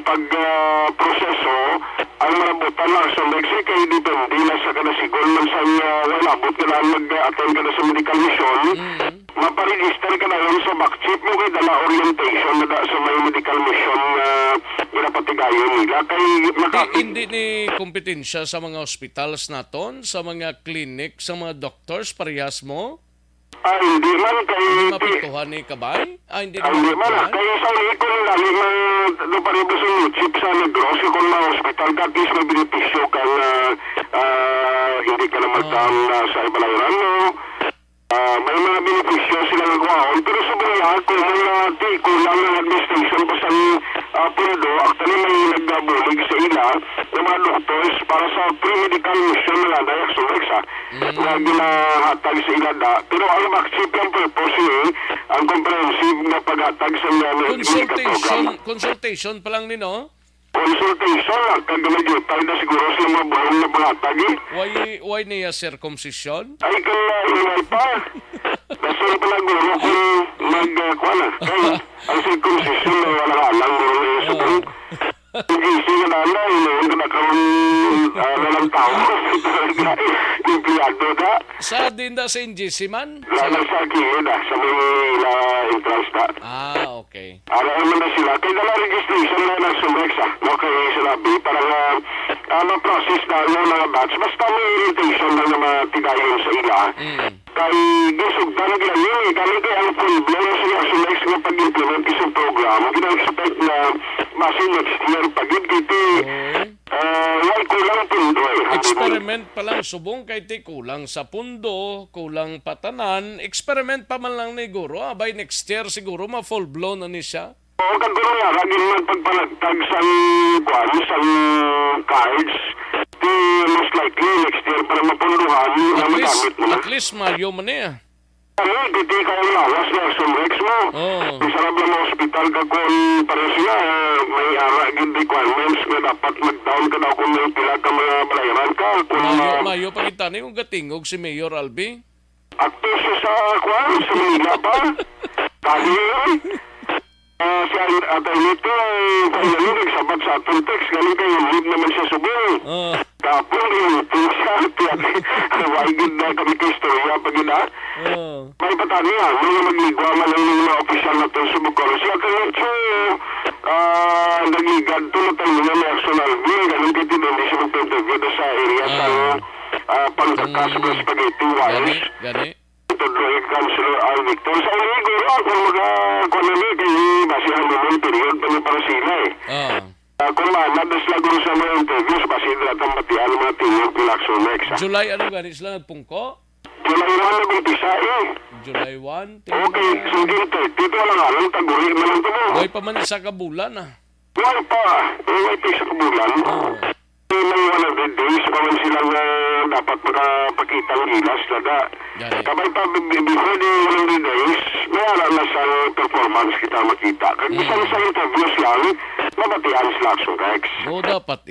pag-proseso, ang marabutan lang sa Mexico, kaya depende na sa kanasigol man sa walabot ka na mag-attend ka na sa medical mission, maparegister ka na yun sa BACCHIP mo kay dala orientation na sa may medical mission na pinapatigayon nila. Hindi ni kompetensya sa mga hospitals naton, sa mga clinic, sa mga doctors, parehas mo? Hindi man kay... Hindi mapituhan ni Kabay? Hindi na Hindi man. mapituhan? Kaya sa iko nila, lima paribo sa chip sa negros, kung ma-hospital ka, at least may benepisyo ka na hindi ka na magdaan sa ibalayran mo. May mga benepisyo sila nagwaon. Pero sobrang lahat, kung may kulang ng administration pa sa pundo, actually may nagbulig sa ila ng mga doctors para sa pre-medical mission na dayak sumeksa na ginahatag sa ila da. Pero ang makchip lang purpose ang comprehensive na paghatag sa mga Consultation pa lang nino? Consultation lang. Kagamadyot tayo na siguro sa mga buhong na paghatag Why niya circumcision? Ay, kaya ingay pa. Dasal pala guro kung magkuha na. Kaya ang circumcision na wala alang guro na yung subong. Gising na na, inoon ka na karoon nalang tao. Empleyado ka. Sa din da sa NGC man? Lalang sa kiyo na, sa mga entrance na. Okay. Alam mo na sila. Kaya na registration na ng Sumexa. No, kaya sinabi, parang ma-process na yung mga batch. Basta may orientation na mga tigayon sa ila. Kay gisugdan nila yun. Kaya kaya ang full blown sa Sumex na pag-implement isang program. Gina-expect na masi next year pag-ibig ito. Why kulang pundo Experiment pa lang subong kay ti kulang sa pundo, kulang patanan. Experiment pa man lang ni Guro. By next year siguro ma-full blown na ni siya. Oo, kaguro nga. Laging magpagpanagtag sa cards. Most likely next year para mapunduhan na magamit mo na. At least Mayo man niya. Hindi ka ang lawas na Sumex mo. Isarap lang ng hospital ka kung para sila may good requirements na dapat mag-down ka daw kung may pila ka mga balayaran ka. Mayo pangitani kung gatingog si Mayor Albi. Akto siya sa sa Manila pa. Dahil si Atay Nito ay nagsabat sa atong text. Galing kayo, lead naman siya subong. Kapon yung siya. Why good na kami ka istorya pag ina. May patani yan. Mga magligwa man lang ng mga opisyal na itong subukor. Si Atay Nito nagigad to na tayo na may aksonal being. Galing kayo hindi siya mag-interview sa area sa pangkakas ng spaghetti wires. Gani? Tudloy Councilor Al Victor. Sa ulit, guro, kung mag-economy, kayo basihan naman period pa niya para sila kung maanadas lang guro sa mga interviews, basihan natin matihan mga tingin Pilaxo next. July, ano gani sila nagpungko? July 1 nag-umpisa July 1? Okay, sige, 30. Ito lang alam, tagurin na lang ito mo. Huwag pa man isa ka bulan Huwag pa. Huwag pa isa ka bulan. May 100 days pa man silang dapat makapakita ng gilas na Kabay pa, before the 100 days, may alam na sa performance kita makita. Kag isang sa interviews lang, mabatihan sila action Rex. Dapat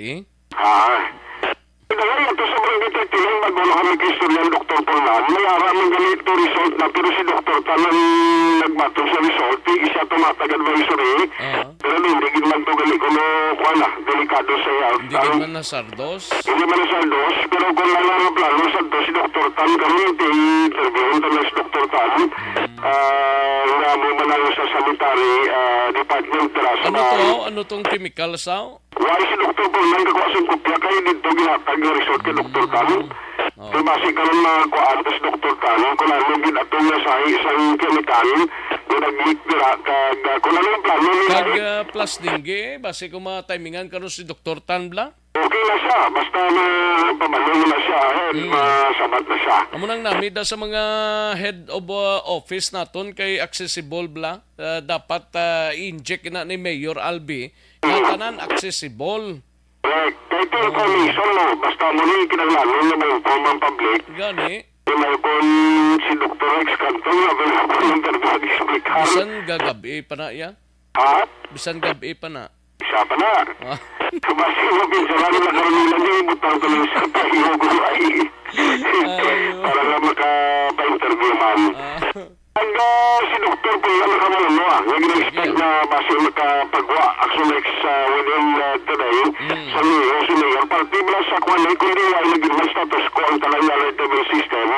Dahil ito sa mga detective, bago kami kay Sturyan Dr. Pornan, may araming ganito result na, pero si Dr. Tanan nagbatong sa result, isa tumatag advisory, pero hindi man ito gali kung delikado sa health. Hindi man na sardos? Hindi man na sardos, pero kung lang ang plano sardos si Dr. Tan, kami interviewin na si Dr. Tan, nga mo man lang sa sanitary department. Ano tong chemical sao? Why si Dr. Pornan kakuasang kopya kayo dito ginatag na resort kay Dr. Tan? Kaya basi ka rin makakuhaan sa Dr. Tan, kung ano ginatong na sa isang chemical, nag-leak nila, kung ano yung plano nila. Plus dingge, basi kung mga timingan ka rin si Dr. Tan bla? Okay na siya, basta pamalo na siya, masabat na siya. Amo nang namid sa mga head of office naton kay accessible bla, dapat i-inject na ni Mayor Albi, na tanan accessible. Right. Kaya ito yung commission mo, basta mo rin kinaglanon na may inform ang public. Gani? May kung si Dr. Rex Cantong na available ng interview. Bisan gagabi pa na ya? Ha? Bisan gabi pa na? Isa pa na. Basi mo pinsalan na karamilan niya, ibutang ko lang sa tayo gulay. Para nga makapa-interview man. Si Dr. po lang nakamalo, nag-expect na basi makapagwa Axonex within today sa Mayor, si Mayor. Partibla sa kwanay, kundi wala naging may status quo ang talagang relative system.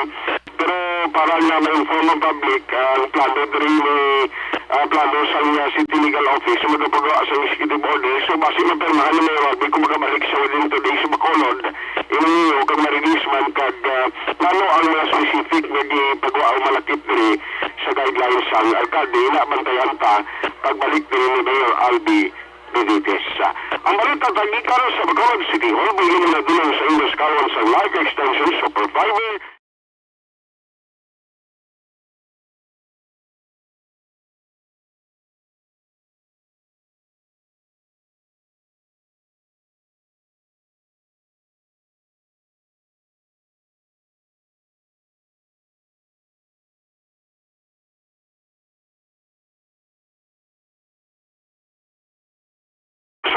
Pero para nga ma-inform ang public, ang plano rin ni plano sa City Legal Office sa magpagawa sa executive order. So base mapirmahan ni Mayor Robby kung makabalik siya within 2 days sa Bacolod, ininyo kag ma-release man kag plano ang mga specific na gipagawa o malakip diri sa guidelines sa alkalde na bantayan pa pagbalik diri ni Mayor Albi Benitez. Ang balita tagikan sa Bacolod City Hall, bigyan na dulang sa Indus Kawan sa Life Extension Supervisor.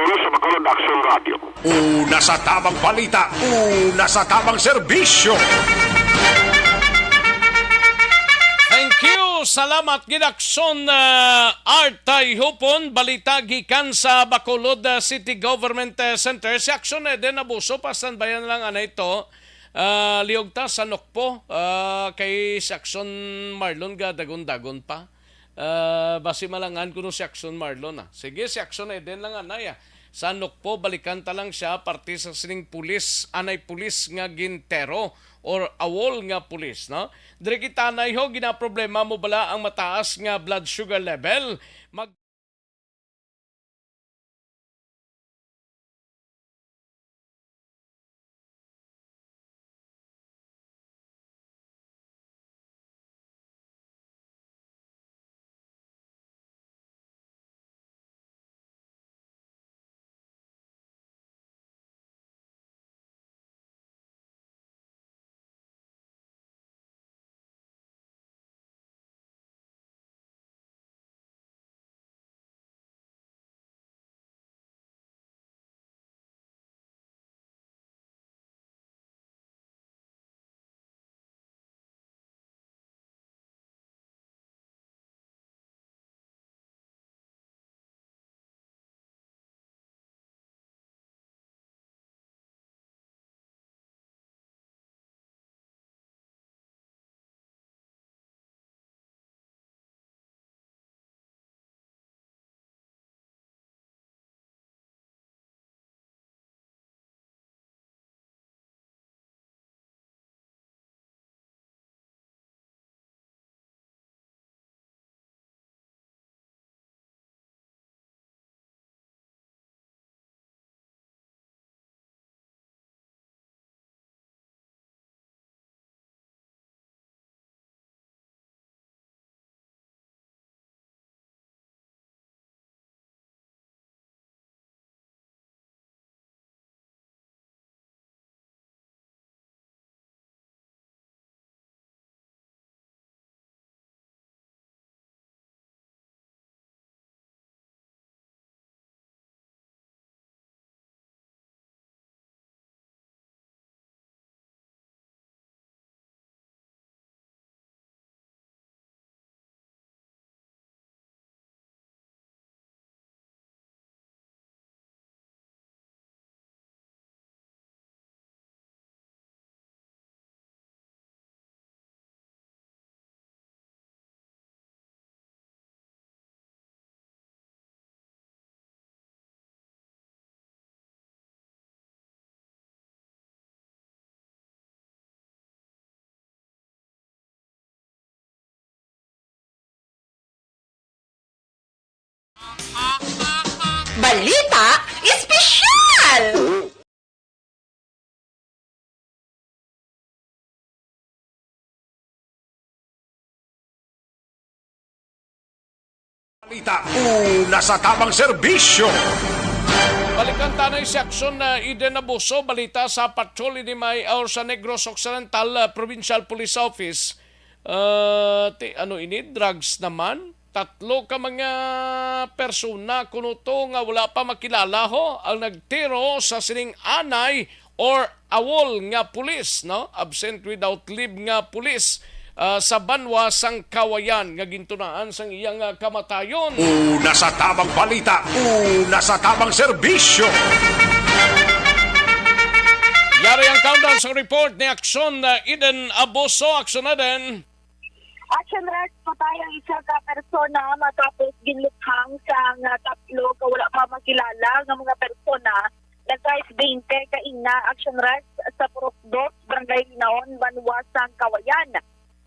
Sa Bacolod Action Radio. Una sa tamang balita, una sa tamang serbisyo. Thank you. Salamat gidakson Artay Hupon, balita gikan sa Bacolod City Government Center. Si Action din abuso pa standbayan lang ito. Liogta sa Nokpo kay si Action Marlon ga dagon-dagon pa. Basi malangan kuno si Action Marlon. Sige, si Action din lang anay. Sa Nokpo balikan ta lang siya parte sa sining pulis, anay pulis nga gintero or awol nga pulis, no? Dire kita nay ho gina problema mo bala ang mataas nga blood sugar level. Balita Espesyal! Balita, una sa tamang serbisyo. Balikan tanay si Action na Eden Abuso, balita sa patrol ni May or sa Negros Occidental Provincial Police Office. Drugs naman. 3 ka mga persona kuno to nga wala pa makilala ho ang nagtiro sa sining anay or awol nga pulis, no? Absent without leave nga pulis sa Banwa sang Kawayan nga gintunaan sang iyang kamatayon. Una sa tamang balita, una sa tamang serbisyo. Yari ang countdown sa report ni Action Eden Abuso. Action na din. Action Rex, namatay ang isa ka persona matapos ginluthang sa nga tatlo ka wala pa makilala nga mga persona nagkais 20 ka ina action rest sa Purok 2, Barangay Linaon, Banwasang, Kawayan.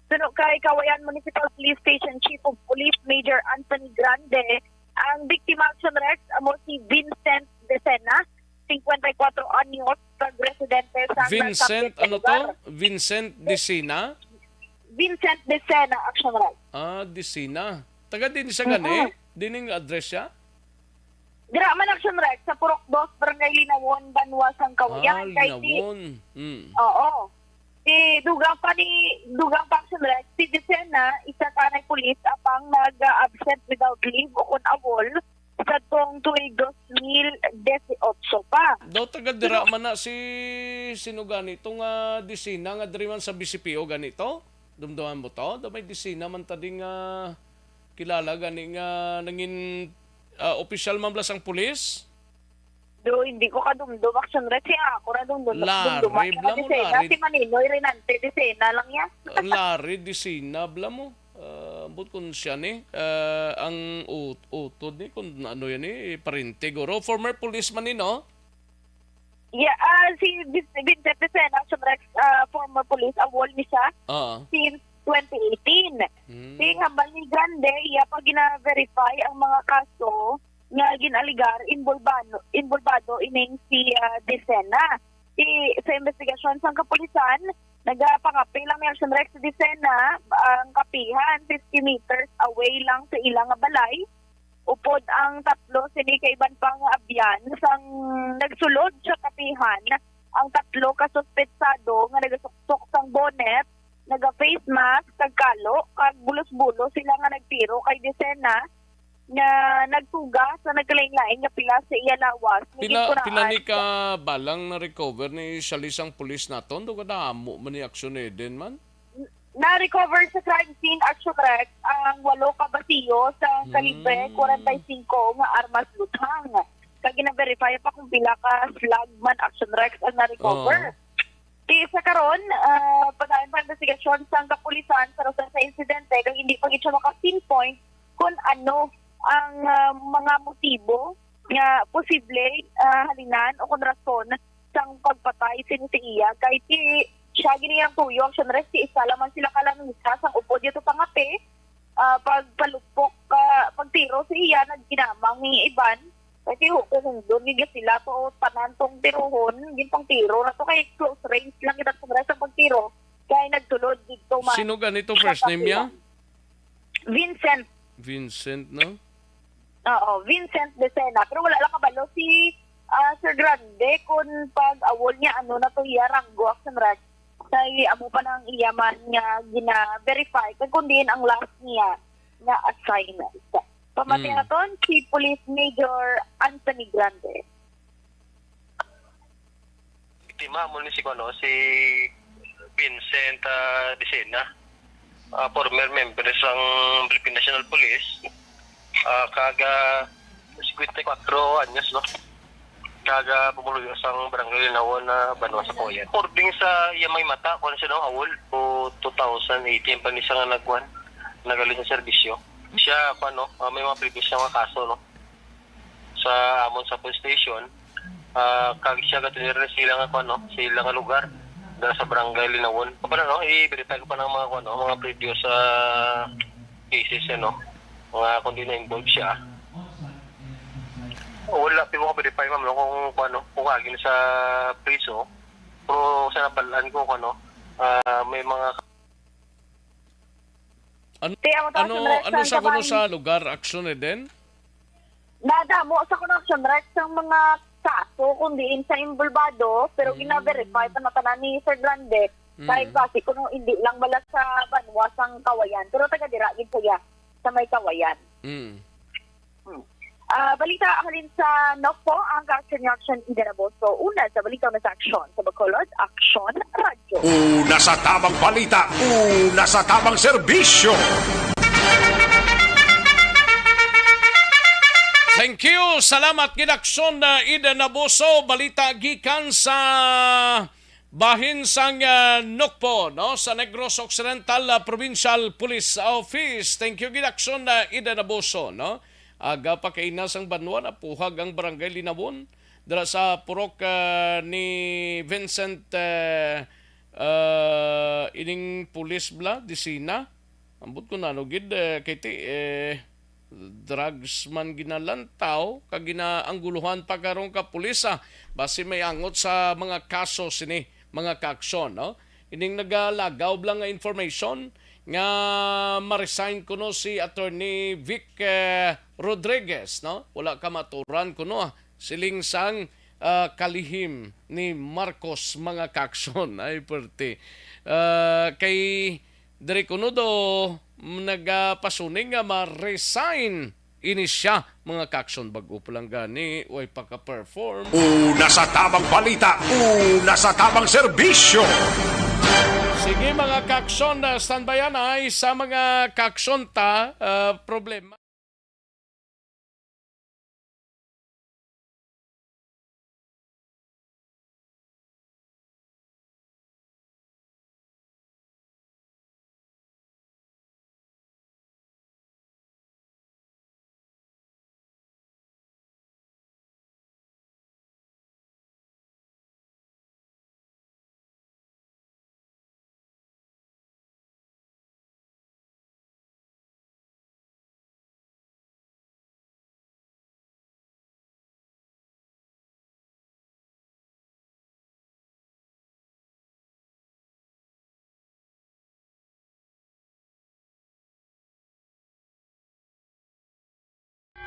Suno kay Kawayan Municipal Police Station Chief of Police Major Anthony Grande, ang biktima action rest amo si Vincent Decena, 54 anyos, residente sa Vincent, ano to? Vincent Decena? Vincent Decena, action rest. Ah, Decena. Taga din sa gani? Dining address siya? Dira man action rest sa Purok 2, Barangay Linawon, Banwasang, Kawayan. Linawon. Oo. Dugang pa action rest, si Decena, isa ka ng pulis apang nag-absent without leave o kun awol sa tong tuig 2018 pa. Daw taga dira man na si sino ganito nga Decena nga diri man sa BCPO ganito? Dumduman mo to? Daw may Decena man tading kilala gani nga nangin official man blas ang pulis? Do hindi ko kadumdum action rest siya ako na dumdum. Lari, bla mo Lari. Si Maninoy Renante Decena lang ya. Lari, Decena, bla mo. But kung siya ni, ang utod ni, kung ano yan ni, parinte goro. Former policeman ni, no? Yeah, si Vincent Decena, action rest, former police, awol ni siya since 2018. Si hambal ni Grande, iya pa gina-verify ang mga kaso nga ginaligar involvado ining si Decena. Sa investigasyon sa kapulisan, nagapangapil lang may action rest si Decena ang kapihan 50 meters away lang sa ilang balay. Upod ang tatlo sini kay iban pang abyan sang nagsulod sa kapihan ang tatlo kasuspetsado nga nagasuktok sang bonnet, naga-face mask, kagkalo, kag bulos-bulos sila nga nagtiro kay Decena nga nagtuga sa nagkalain-lain nga pila sa iya lawas. Pila ni ka balang na recover ni salisang pulis naton? Doon ka na amo man ni aksyon din man? Na-recover sa crime scene action rest ang 8 ka basiyo sa kalibre 45 nga armas luthang. Kag gina-verify pa kung pila ka flagman action rest ang na-recover. Sa karon, pagkain pa investigasyon sa kapulisan sa insidente kag hindi pa gid siya maka-pinpoint kung ano ang mga motibo nga posible halinan o kung rason sang pagpatay sinisiya kay siya giniyang tuyo action rest si isa lamang sila kalamisa sang upod dito pangapi pagpalupok pagtiro sa iya nagginamang ni iban kasi kung doon niya sila to panantong tirohon gintong tiro na to kay close range lang kita sa pagtiro kaya nagtulod dito man. Sino ganito first name niya? Vincent, no? Oo, Vincent Decena. Pero wala lang kabalo si Sir Grande kung pag-awol niya ano na to iya ranggo action rest. Kaya amo pa ng iyaman niya gina-verify kung din ang last niya na assignment. Pamatay na to si Police Major Anthony Grande. Biktima mo ni si Vincent Decena, former member ng Philippine National Police. Kaga 54 anyos, no? Kaga pumuluyo sang Barangay Linawan na Banwasang, Kawayan. According sa iya may mata, kung siya nang awol, o 2018 pa ni siya nga nagalit sa serbisyo. Siya, may mga previous na mga kaso, no? Sa amon sa police station, kag siya gatunir na sila nga lugar, dahil sa Barangay Linawan. I-verify ko pa ng mga previous cases, mga kung di na-involve siya. Wala, pero ko verify kung agin sa priso. Pero sa nabalaan ko, may mga... Ano sa kuno sa lugar action din? Nadamo sa kuno action rest ang mga kaso kung diin sa involvado pero gina-verify pa na tanan ni Sir Grande kahit kasi kung hindi lang bala sa Banwasang, Kawayan pero taga-dira gid siya sa may Kawayan. Balita halin sa NOPO ang action Idanaboso. Una sa balita na sa aksyon sa Bacolod Action Radio. Una sa tamang balita, una sa tamang serbisyo. Thank you. Salamat ginaksyon na Idanaboso. Balita gikan sa Bahin sang Nukpo, no, sa Negros Occidental Provincial Police Office. Thank you gidakson na Ida Naboso, no. Aga pa kay nasang Banwa na puhag ang barangay Linawon dala sa purok ni Vincent ining pulis bla disina. Ambot ko na no gid kay ti drugs man ginalantaw kag ginaangguluhan pa karon ka pulisa base may angot sa mga kaso sini mga kaaksyon, no? Ining nagalagaw lang nga information nga ma-resign kuno si Attorney Vic Rodriguez, no? Wala ka maturan kuno siling sang kalihim ni Marcos mga kaaksyon ay perti. Kay diri kuno do nagapasuning nga ma-resign ini siya mga kaaksyon bago pa lang gani way pagka-perform. Una sa tamang balita, una sa tamang serbisyo. Sige mga kaaksyon, standbyan ay sa mga kaaksyon ta problema.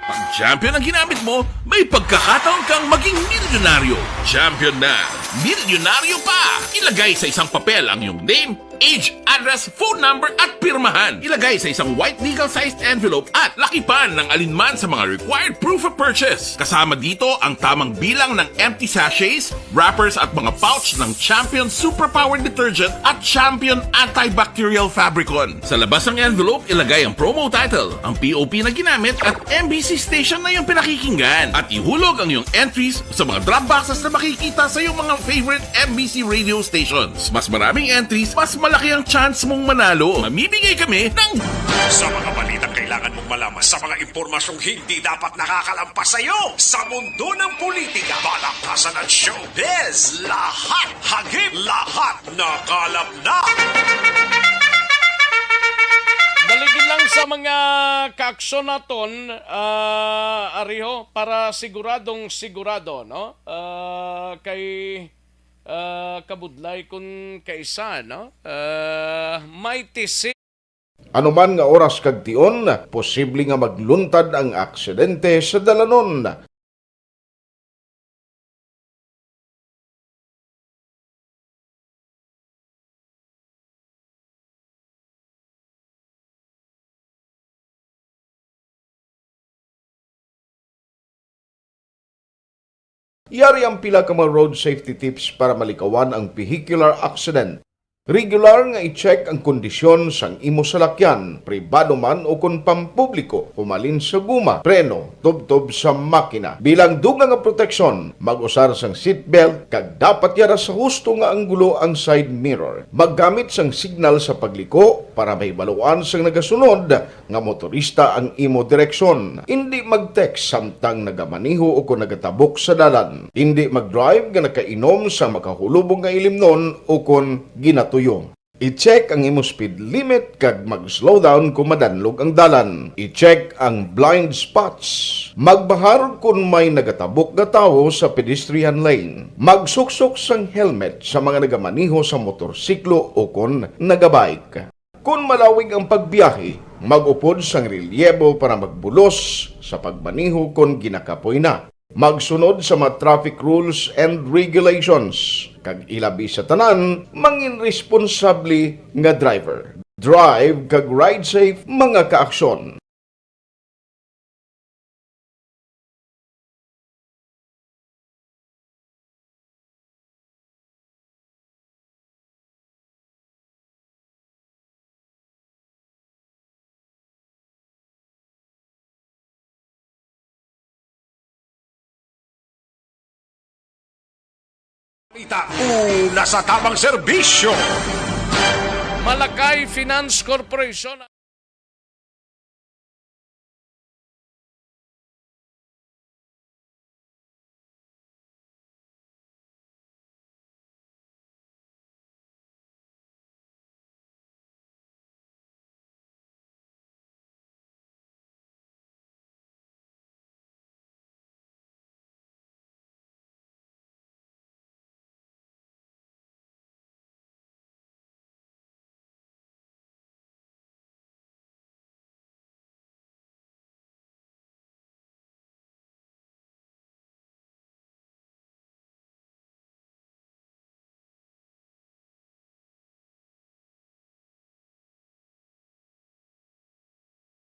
Pag champion ang ginamit mo, may pagkakataon kang maging milyonaryo. Champion na, milyonaryo pa! Ilagay sa isang papel ang iyong name, age, address, phone number at pirmahan. Ilagay sa isang white legal-sized envelope at lakipan ng alinman sa mga required proof of purchase. Kasama dito ang tamang bilang ng empty sachets, wrappers at mga pouch ng Champion Superpower Detergent at Champion Antibacterial Fabricon. Sa labas ng envelope, ilagay ang promo title, ang POP na ginamit at MBC station na yung pinakikinggan. At ihulog ang iyong entries sa mga drop boxes na makikita sa iyong mga favorite MBC radio stations. Mas maraming entries, mas malaki ang chance mong manalo. Mamimigay kami ng... Sa mga balitang kailangan mong malaman, sa mga impormasyong hindi dapat nakakalampas sa iyo, sa mundo ng politika, balakasan at showbiz, lahat, hagip, lahat, nakalap na! Daligid lang sa mga kaaksyon naton, Ariho, para siguradong sigurado, no? Kay kabudlay kun kaisa, no? May tisi. Anuman nga oras kag tion, posible nga magluntad ang aksidente sa dalanon. Yari ang pila ka mga road safety tips para malikawan ang vehicular accident. Regular nga i-check ang kondisyon sang imo salakyan, pribado man o kun pampubliko, humalin sa guma, preno, tubtob sa makina. Bilang dugang nga proteksyon, mag-usar sang seatbelt kag dapat yara sa husto nga anggulo ang side mirror. Maggamit sang signal sa pagliko para mahibaluan sang nagasunod nga motorista ang imo direksyon. Hindi mag-text samtang nagamaniho o kung nagatabok sa dalan. Hindi mag-drive nga nakainom sa makahulubong nga ilimnon o kung ginatuyo. I-check ang imo speed limit kag mag-slow down kung madanlog ang dalan. I-check ang blind spots. Magbahar kung may nagatabok nga tawo sa pedestrian lane. Magsuksok sang helmet sa mga nagamaniho sa motorsiklo o kung nagabike. Kung malawig ang pagbiyahe, mag-upod sang relyebo para magbulos sa pagmaniho kung ginakapoy na. Magsunod sa mga traffic rules and regulations. Kag ilabi sa tanan, mangin responsable nga driver. Drive kag ride safe mga kaaksyon. Una sa tamang serbisyo. Malakay Finance Corporation.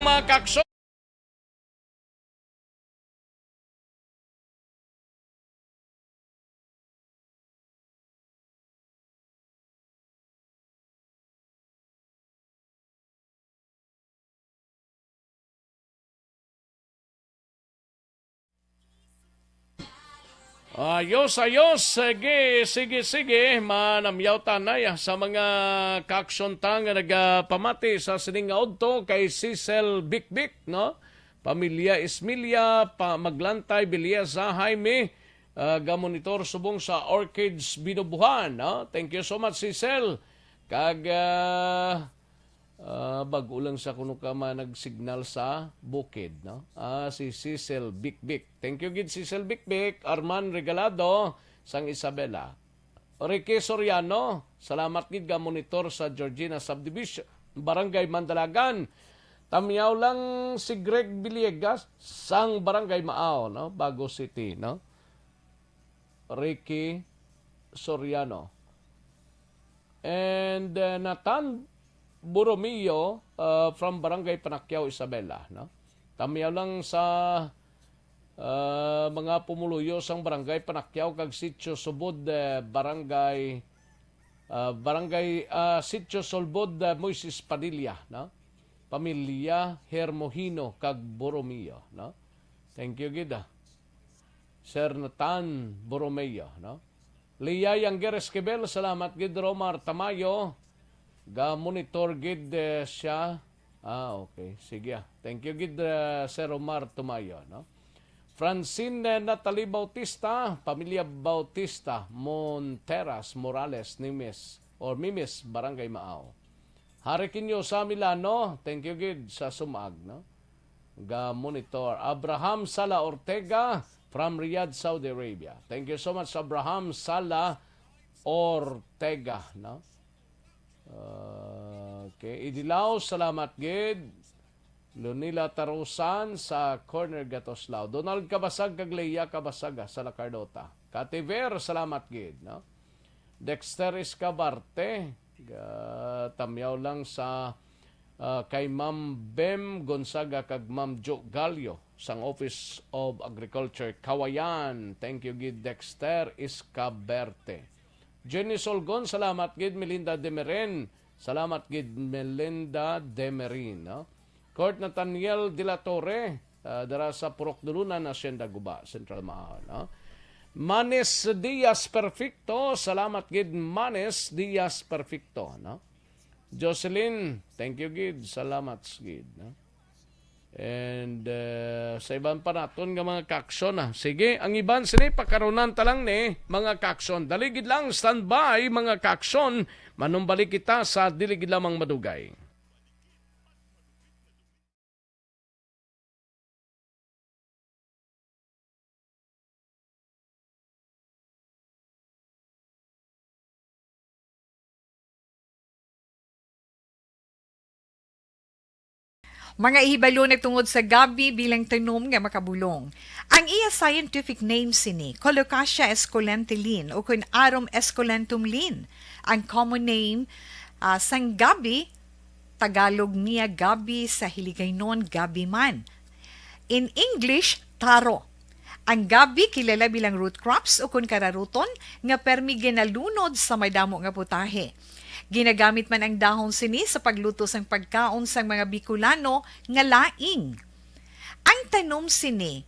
Mga kakso. Ayos. Sige. Manamyaw tanay sa mga kaksontang nga nagpamati sa siningaod to kay Cecil Bikbik, no? Pamilya Ismilia, Maglantay, Biliasa, Jaime, gamonitor subong sa Orchids Binubuhan, no? Thank you so much, Cecil. Kag bago lang sa kuno ka nagsignal sa bukid, no? Si Cecil Bikbik. Thank you gid Cecil Bikbik. Arman Regalado sang Isabela. Ricky Soriano, salamat gid ga monitor sa Georgina Subdivision, Barangay Mandalagan. Tamiyaw lang si Greg Villegas sang Barangay Maaw, no? Bago City, no? Ricky Soriano. And Nathan Borromeo from Barangay Panakyaw, Isabela, no? Tamiyaw lang sa mga pumuluyo sang Barangay Panakyaw kag Sitio Subod, Barangay Sitio Solbod, Moises Padilla, no? Pamilya Hermohino kag Borromeo, no? Thank you gid. Sir Nathan Borromeo, no? Leia Yanger Esquivel, salamat gid. Romar Tamayo, ga monitor gid siya. Okay. Sige. Thank you gid Sir Omar Tumayo, no? Francine Natalie Bautista, Pamilya Bautista, Monteras, Morales, Mimis, Barangay Maaw. Harikinyo sa Milano, thank you gid sa sumag, no? Ga monitor. Abraham Sala Ortega from Riyadh, Saudi Arabia. Thank you so much, Abraham Sala Ortega, no? Okay. Idilaw, salamat gid. Lunila Tarusan sa Corner Gatoslao. Donald Kabasag, Gagleya Kabasag sa La Cardota. Kativer, salamat gid, no? Dexter Escabarte, tamyaw lang sa kay Ma'am Bem Gonzaga kag Ma'am Jo Galio sang Office of Agriculture, Kawayan. Thank you gid Dexter Escabarte. Jenny Solgon, salamat gid. Melinda Demeren, salamat gid Melinda Demerin, no? Court Nathaniel De La Torre, dara sa Purok Dulunan, Hacienda Guba, Central Maaw, no? Manes Diaz Perfecto, salamat gid Manes Diaz Perfecto, no? Jocelyn, thank you gid, salamat gid, no? And sa iban pa naton nga mga kakson, na. Sige, ang iban sini pakaronan talang ni mga kakson. Daligid lang, standby mga kakson. Manumbalik kita sa diligid lamang madugay. Mga ihibalo nagtungod sa gabi bilang tanom nga makabulong. Ang iya scientific name sini, Colocasia esculentilin o kun Arum esculentum lin. Ang common name sang gabi, Tagalog niya gabi, sa Hiligaynon gabi man. In English, taro. Ang gabi kilala bilang root crops o kun kararuton nga permi ginalunod sa may damo nga putahe. Ginagamit man ang dahon sini sa pagluto sang pagkaon sang mga Bicolano nga laing. Ang tanom sini,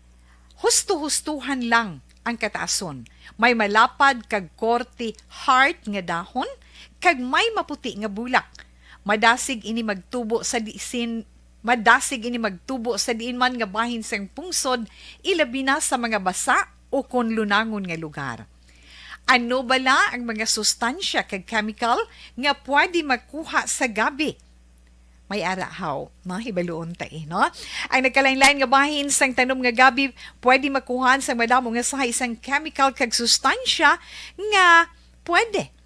husto-hustuhan lang ang kataason. May malapad kag korte heart nga dahon, kag may maputi nga bulak. Madasig ini magtubo sa diin man nga bahin sang pungsod, ilabi na sa mga basa o kon lunangon nga lugar. Ano bala ang mga sustansya kag chemical nga pwede makuha sa gabi? May arahaw, hibaluon tayo, no? Ang nagkalain-lain nga bahin sang tanom nga gabi, pwede makuhaan sa madamo nga sa isang chemical kag sustansya nga pwede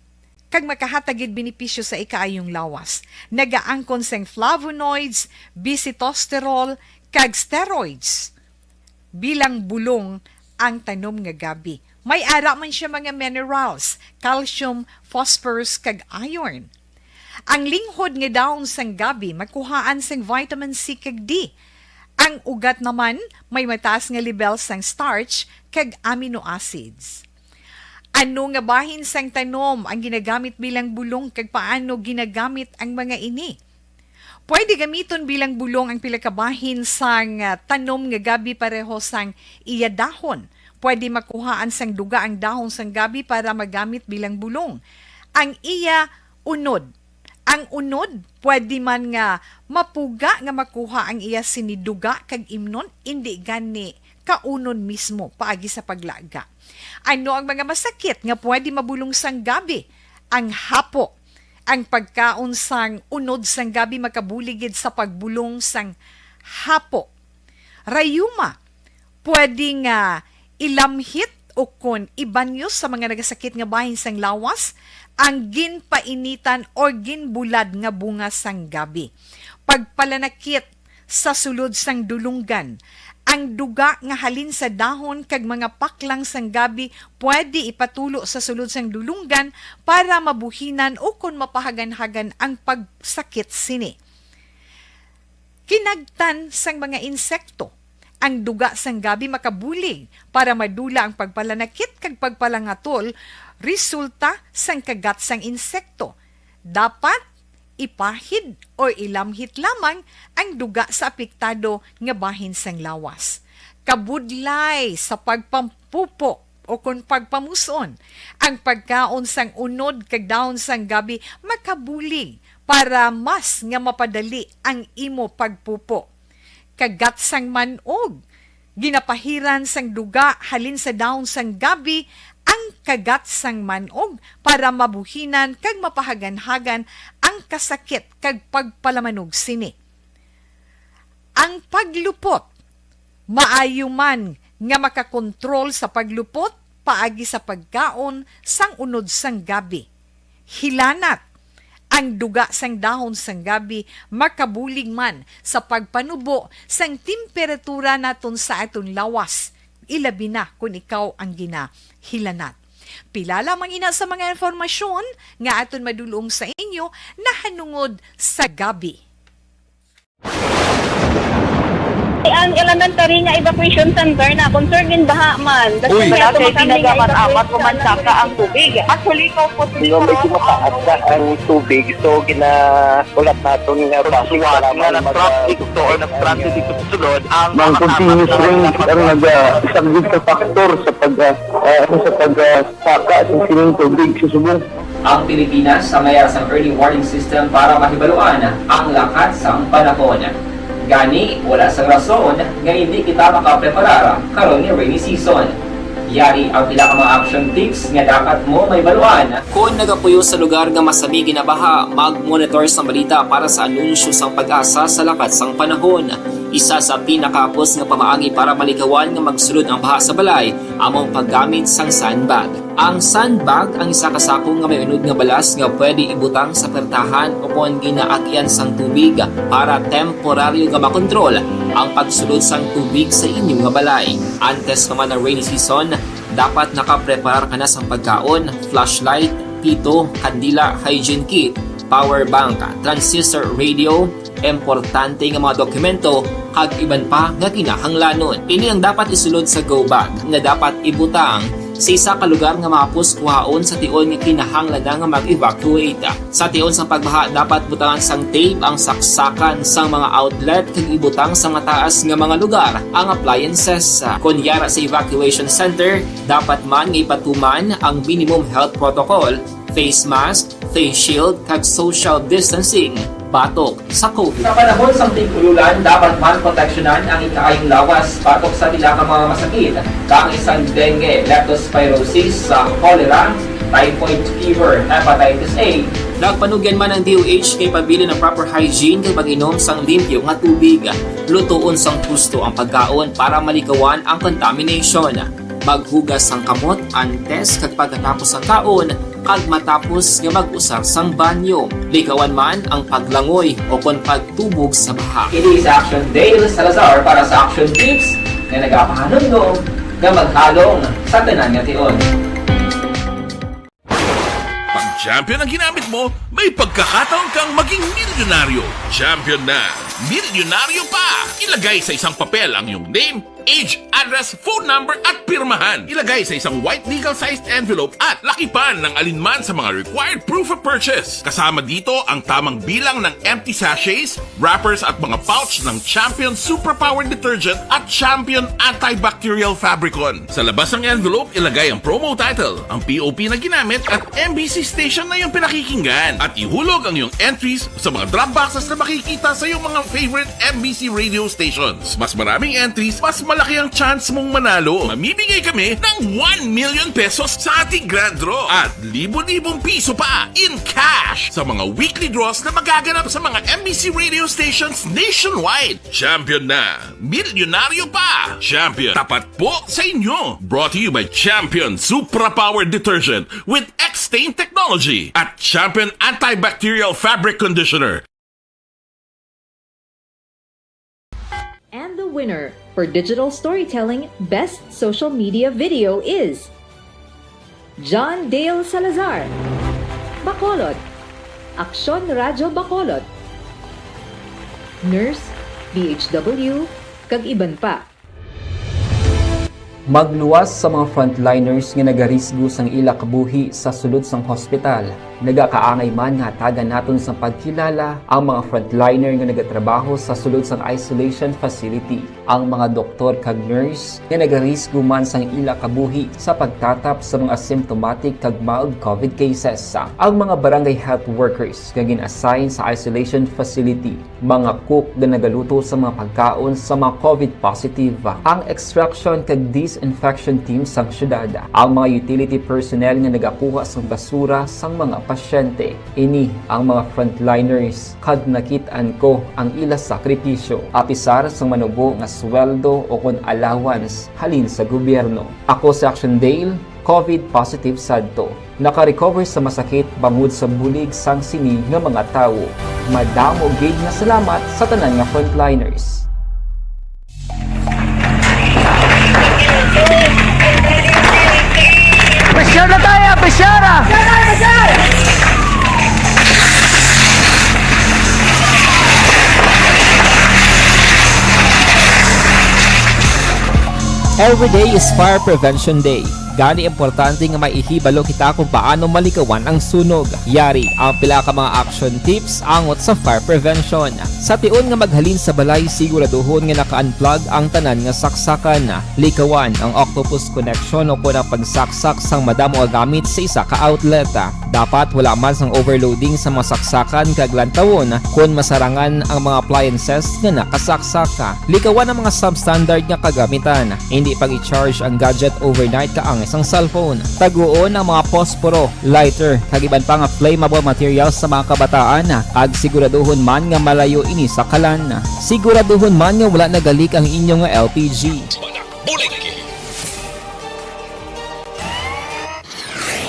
kag makahatagid benepisyo sa ikaayong lawas. Nagaangkon sang flavonoids, bisitosterol, kag steroids. Bilang bulong ang tanom nga gabi. May ara man siya mga minerals, calcium, phosphorus, kag iron. Ang linghod nga daon sang gabi makuhaan sang vitamin C kag D. Ang ugat naman may mataas nga level sang starch kag amino acids. Ano nga bahin sang tanom ang ginagamit bilang bulong kag paano ginagamit ang mga ini? Pwede gamiton bilang bulong ang pila ka bahin sang tanom nga gabi pareho sang iya dahon. Pwede makuhaan sang duga ang dahon sang gabi para magamit bilang bulong. Ang iya unod. Ang unod, pwede man nga mapuga nga makuha ang iya siniduga kag imnon, hindi gani kaunon mismo paagi sa paglaga. Ano ang mga masakit nga pwede mabulong sang gabi? Ang hapo. Ang pagkaon sang unod sang gabi makabuligid sa pagbulong sang hapo. Rayuma. Pwede nga ilamhit o kon ibanyo sa mga nagasakit nga bahin sang lawas ang ginpainitan o ginbulad nga bunga sang gabi. Pagpalanakit sa sulod sang dulunggan, ang duga nga halin sa dahon kag mga paklang sang gabi pwede ipatulo sa sulod sang dulunggan para mabuhinan o kon mapahagan-hagan ang pagsakit sini. Kinagtan sang mga insekto, ang duga sang gabi makabulig para madula ang pagpalanakit kag pagpalangatol resulta sang kagat sang insekto. Dapat ipahid o ilamhit lamang ang duga sa apektado nga bahin sang lawas. Kabudlay sa pagpampupo o kung pagpamuson, ang pagkaon sang unod kag daon sang gabi makabulig para mas nga mapadali ang imo pagpupo. Kagat sang manog, ginapahiran sang duga halin sa daon sang gabi ang kagat sang manog para mabuhinan kag mapahagan-hagan ang kasakit kag pagpalamanog sini. Ang paglupot, maayo man nga makakontrol sa paglupot paagi sa pagkaon sang unod sang gabi. Hilanat, ang duga sang dahon sang gabi makabulig man sa pagpanubo sang temperatura naton sa aton lawas. Ilabi na kung ikaw ang ginahilanat. Pila lamang ina sa mga informasyon nga aton madulong sa inyo na hanungod sa gabi. Ang elementary nga evacuation center na concern din baha man. Uy, kasi pinagamat-amat kumansaka ang tubig. Actually, ko po medyo mataas na ang tubig. So, ginaulat natin nga basuhan nga nag-traffic to or nag-transit dito sa sulod. Ang continuous rain ang nag-isang ka factor sa pagsaka at sining tubig sa subong. Ang Pilipinas sa mayroon ng early warning system para mahibaluan ang lakat sang panahon. Gani, wala sang rason nga hindi kita makapreparar karon ni rainy season. Yari ang pila ka mga action tips nga dapat mo may baluan. Kung nagapuyo sa lugar nga masabi ginabaha, mag-monitor sa balita para sa anunsyo sang pag-asa sa lakat sang panahon. Isa sa pinakapos nga pamaagi para malikawan nga magsulod ang baha sa balay, among paggamit sang sandbag. Ang sandbag ang isa kasako nga may unod nga balas nga pwede ibutang sa pertahan upon ginaagyan sang tubig para temporaryo nga makontrol ang pagsulod sang tubig sa inyong nga balay. Antes naman ng rainy season, dapat nakapreparar ka na sang pagkaon, flashlight, pito, kandila, hygiene kit, power bank, transistor radio, importante nga mga dokumento kag iban pa nga kinahanglanon. Ini ang dapat isulod sa go bag nga dapat ibutang sa isa ka lugar nga mapos kuhaon sa tion nga kinahanglan nga mag-evacuate. Sa tion sang pagbaha dapat butangan sang tape ang saksakan sang mga outlet kag ibutang sa mataas nga mga lugar ang appliances. Kunyara sa evacuation center, dapat man nga ipatuman ang minimum health protocol, face mask, face shield kag social distancing batok sa COVID. Sa panahon sa tig-ululan, dapat man proteksyonan ang ikaayong lawas batok sa pila ka mga masakit, kang isang dengue, leptospirosis, cholera, typhoid fever, hepatitis A. Nagpanugyan man ang DOH kay pabili ng proper hygiene kay pag-inom sang limpyo nga tubig. Lutuon sang husto ang pagkaon para malikawan ang contamination. Maghugas sang kamot antes kag pagkatapos ang kaon kag matapos nga mag-usar sang banyo. Likawan man ang paglangoy o kon pagtubog sa baha. It is Action Dale Salazar para sa Action Tips na nagapahanundong nga maghalong sa tanan nga tion. Pag champion ang ginamit mo, may pagkakataon kang maging milyonaryo. Champion na! Milyonaryo pa! Ilagay sa isang papel ang iyong name, age, address, phone number at pirmahan. Ilagay sa isang white legal-sized envelope at lakipan ng alinman sa mga required proof of purchase. Kasama dito ang tamang bilang ng empty sachets, wrappers at mga pouch ng Champion Superpower Detergent at Champion Antibacterial Fabricon. Sa labas ng envelope, ilagay ang promo title, ang POP na ginamit at MBC station na iyong pinakikinggan. At ihulog ang iyong entries sa mga drop boxes na makikita sa iyong mga favorite MBC radio stations. Mas maraming entries, mas malaki ang chance mong manalo. Mamimigay kami ng 1 million pesos sa ating grand draw at libo-libong piso pa in cash sa mga weekly draws na magaganap sa mga MBC radio stations nationwide. Champion na! Milyonaryo pa! Champion, tapat po sa inyo! Brought to you by Champion Superpower Detergent with X-Stain Technology at Champion Antibacterial Fabric Conditioner. And the winner for Digital Storytelling Best Social Media Video is John Dale Salazar, Bacolod, Aksyon Radyo Bacolod, Nurse, DHW, kag iban pa. Magluwas sa mga frontliners nga nagarisgo sang ila kabuhi sa sulod sang hospital. Nagakaangay man nga tagan naton sa pagkilala ang mga frontliner nga nagatrabaho sa sulod sang isolation facility. Ang mga doktor kag nurse nga nagarisgo man sang ila kabuhi sa pagtatap sa mga asymptomatic kag mild COVID cases. Ang mga barangay health workers nga gin-assign sa isolation facility, mga cook nga nagaluto sa mga pagkaon sa mga COVID positive, ang extraction kag disinfection team sang syudad, ang mga utility personnel nga nagakuha sang basura sang mga pasyente. Ini ang mga frontliners kag nakit-an ko ang ila sakripisyo apisar sang manubo nga sweldo o kon allowance halin sa gobyerno. Ako si Action Dale, COVID positive sadto. Naka-recover sa masakit bangod sa bulig sang sini nga mga tawo. Madamo gid nga salamat sa tanan nga frontliners. Pressure na tayo! Pressure! Every day is Fire Prevention Day. Gani importante nga maihibalo kita kung paano malikawan ang sunog. Yari ang pila ka mga action tips angot sa fire prevention. Sa tion nga maghalin sa balay, siguraduhon nga naka-unplug ang tanan nga saksakan. Likawan ang octopus connection o kung ang pagsaksak sang madamo nga gamit sa isa ka outlet. Dapat wala man sang overloading sa mga saksakan kag lantawon kung masarangan ang mga appliances nga nakasaksaka. Likawan ang mga substandard nga kagamitan. Hindi pag i-charge ang gadget overnight kaang isang cellphone. Taguon ang mga posporo, lighter, kag iban pa nga flammable materials sa mga kabataan. Ag siguraduhon man nga malayo ini sa kalan. Siguraduhon man nga wala nagalik ang inyong LPG.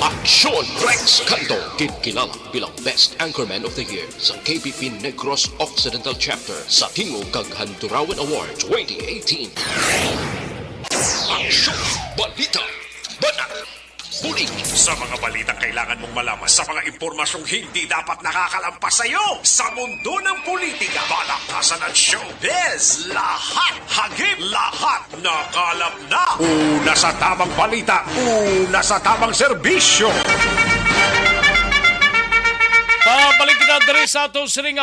Aksyon Rex Canto, kilala bilang Best Anchorman of the Year sa KPP Negros Occidental Chapter sa Tingog kag Hanturawan Award 2018. Aksyon Balita Banat Unig. Sa mga balitang kailangan mong malaman, sa mga impormasyong hindi dapat nakakalampas sa iyo, sa mundo ng politika, balakasan at showbiz, lahat, hagip, lahat, nakalap na. Una sa tamang balita, una sa tamang serbisyo. Pabalik kita diri sa ato siring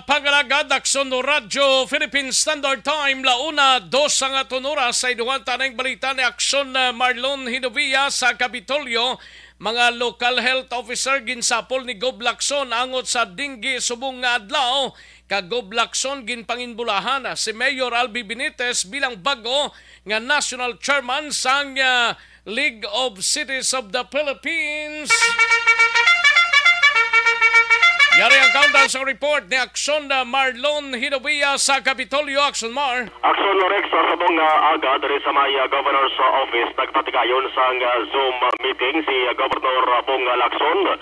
pagalagad Aksyon no Radyo Philippine Standard Time launa 2 nga tunura sa iduhan tanang balita ni Aksyon Marlon Hinovia sa Kapitolyo. Mga local health officer ginsapol ni Gob Lacson angot sa dinggi subong nga adlaw. Kag Gob Lacson ginpanginbulahan si Mayor Albi Benitez bilang bago nga national chairman sang League of Cities of the Philippines. Yari ang countdown sa report ni Aksyon Marlon Hinovia sa Kapitolyo. Aksyon Mar. Aksyon Rex sa sabong aga dari sa may Governor's Office nagpatigayon sa Zoom meeting si Governor Bong Lacson.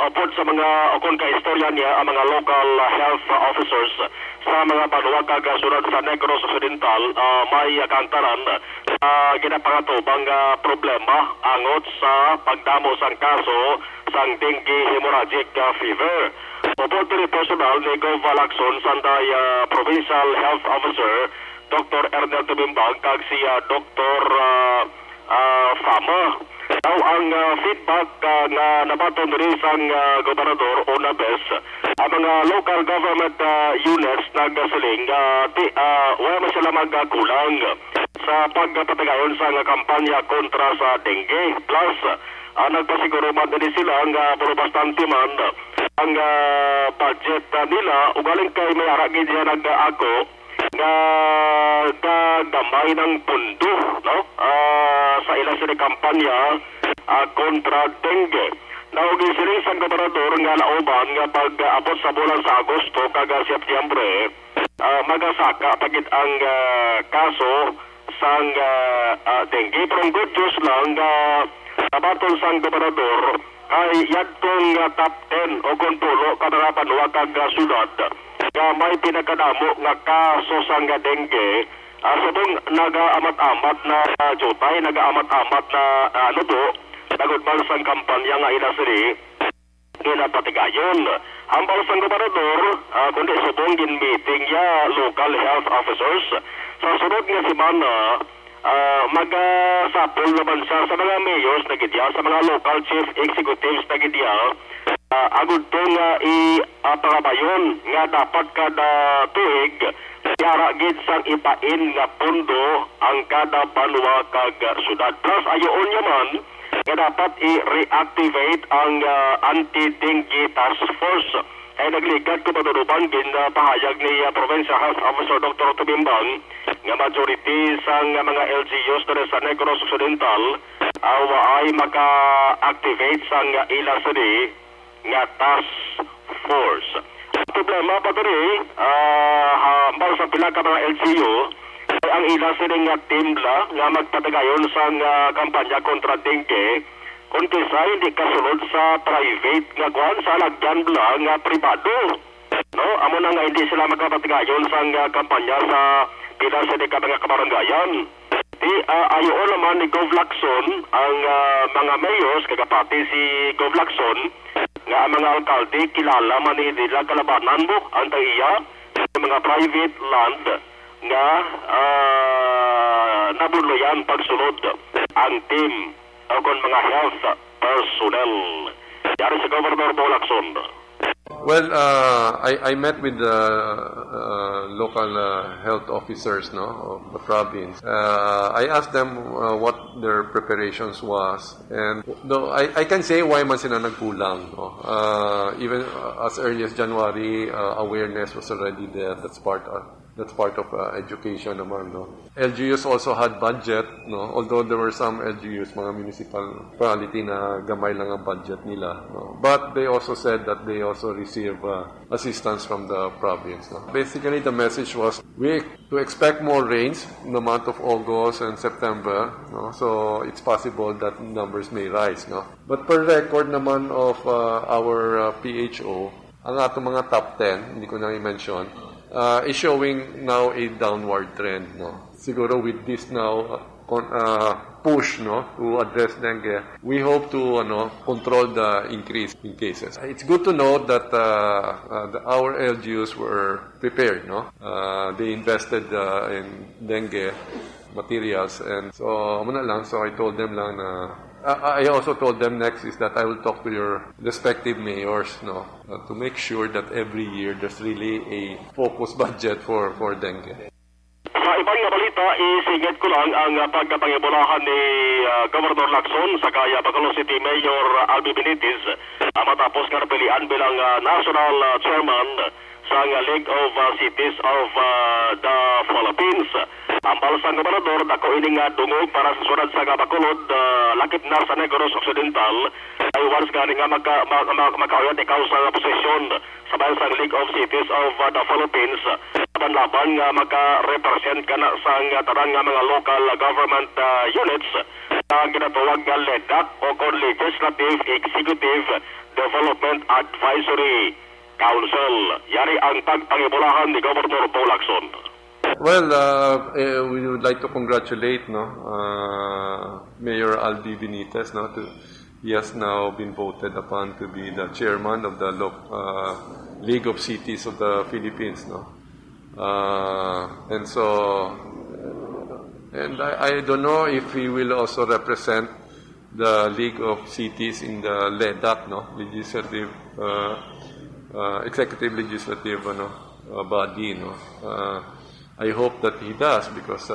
Upod sa mga ukon ka istorya niya ang mga local health officers sa mga panuwag kasunod sa Negros Occidental may kantaran ginapangatubang problema angot sa pagdamo sang kaso sang dengue hemorrhagic fever. Upod diri personal ni Gov Lacson sanday Provincial Health Officer Dr. Ernel Tubimbang kag si Dr. Fama. Daw ang feedback nga nabaton diri sang gobernador o nabes ang mga local government units nagsiling wala man sila magkulang sa pagpatagayon sa kampanya kontra sa dengue. Plus nagpasiguro man din sila nga bastante man ang budget nila ugaling kay may aragid siya nag-ako nga gamay ng pundo no sa ilang sila kampanya kontra dengue. Naugisiling sa gobernador nga nauban nga pag-abot sa bulan sa Agosto kag Setyembre magasaka pagit ang kaso sang dengue. Pero good news lang nabaton sang gobernador ay yadtong top 10 o kontulo kada panuwag kag syudad nga may pinakadamo nga kaso sang dengue. Subong naga-amat-amat na jutay, naga-amat-amat na lubo nagudbang sang kampanya nga inasiri ginapatigayon. Ang balasang gobernador kundi subong gin-meeting ya local health officers sa sunod nga semana magasapol naman siya sa mga mayors na gidya, sa mga local chief executives na gidya agud to nga ipangabayon nga dapat kada tuig yara gid sang ipain nga pundo ang kada banwa kag syudad. Plus ayoon yaman nga dapat i-reactivate ang anti-dengue task force. Ay nagligad ko paduduban pahayag ni Provincial Health Officer Dr. Tubimbang nga majority sang mga LGUs sa Negros Occidental ay maka-activate sang ila sini nga task force. Problema pa diri hambal sa pila ka mga LGU ang ila sini nga teamla nga magpatagayon sang kampanya kontra dengue kung kisa hindi kasunod sa private nga kuhan sa lagyan lang nga pribado. No, amo na nga hindi sila magpapatigayon sa kampanya sa pila sa ka mga kabaranggayan. Di ayo naman ni Gov Lacson ang mga mayors kagapati si Gov Lacson nga ang mga alkalde kilala man nila kalabanan mo ang tagiya mga private land nga nabuluyan pagsunod ang team o kung mga health personnel. Yari sa Governor Bong Lacson. Well, I met with the local health officers of the province. I asked them what their preparations was, and though I can say why man sila nagkulang. Even as early as January, awareness was already there. That's part of education naman. LGUs also had budget, although there were some LGUs, mga municipality na gamay lang ang budget nila. But they also said that they also receive assistance from the province. Basically, the message was to expect more rains in the month of August and September. So it's possible that numbers may rise. But per record naman of our PHO, ang atong mga top 10, hindi ko na i-mention, is showing now a downward trend. Siguro with this now push to address dengue, we hope to control the increase in cases. It's good to note that our LGUs were prepared. They invested in dengue materials, and so I told them lang na I also told them next is that I will talk to your respective mayors to make sure that every year there's really a focused budget for dengue. Sa ibang balita, isingit ko lang ang pagkapangibulahan ni Governor Lacson sa kaya Bacolod City Mayor Albi Benitez matapos nga napilian bilang National Chairman sa League of Cities of the Philippines. Ang balasang gobernador dako ini nga dungog para sa sunod sa Bacolod lakip na sa Negros Occidental ay once gani nga makauyan ikaw sa posisyon sa bansang League of Cities of the Philippines laban nga maka-represent ka na sa tarang nga mga local government units na ginatawag nga LEDAC o Legislative Executive Development Advisory Council. Yari ang pagpangibulahan ni Governor Paul Lacson. Well, we would like to congratulate Mayor Albi Benitez. He has now been voted upon to be the chairman of the League of Cities of the Philippines. And I don't know if he will also represent the League of Cities in the LEDAC, legislative, executive legislative body. I hope that he does because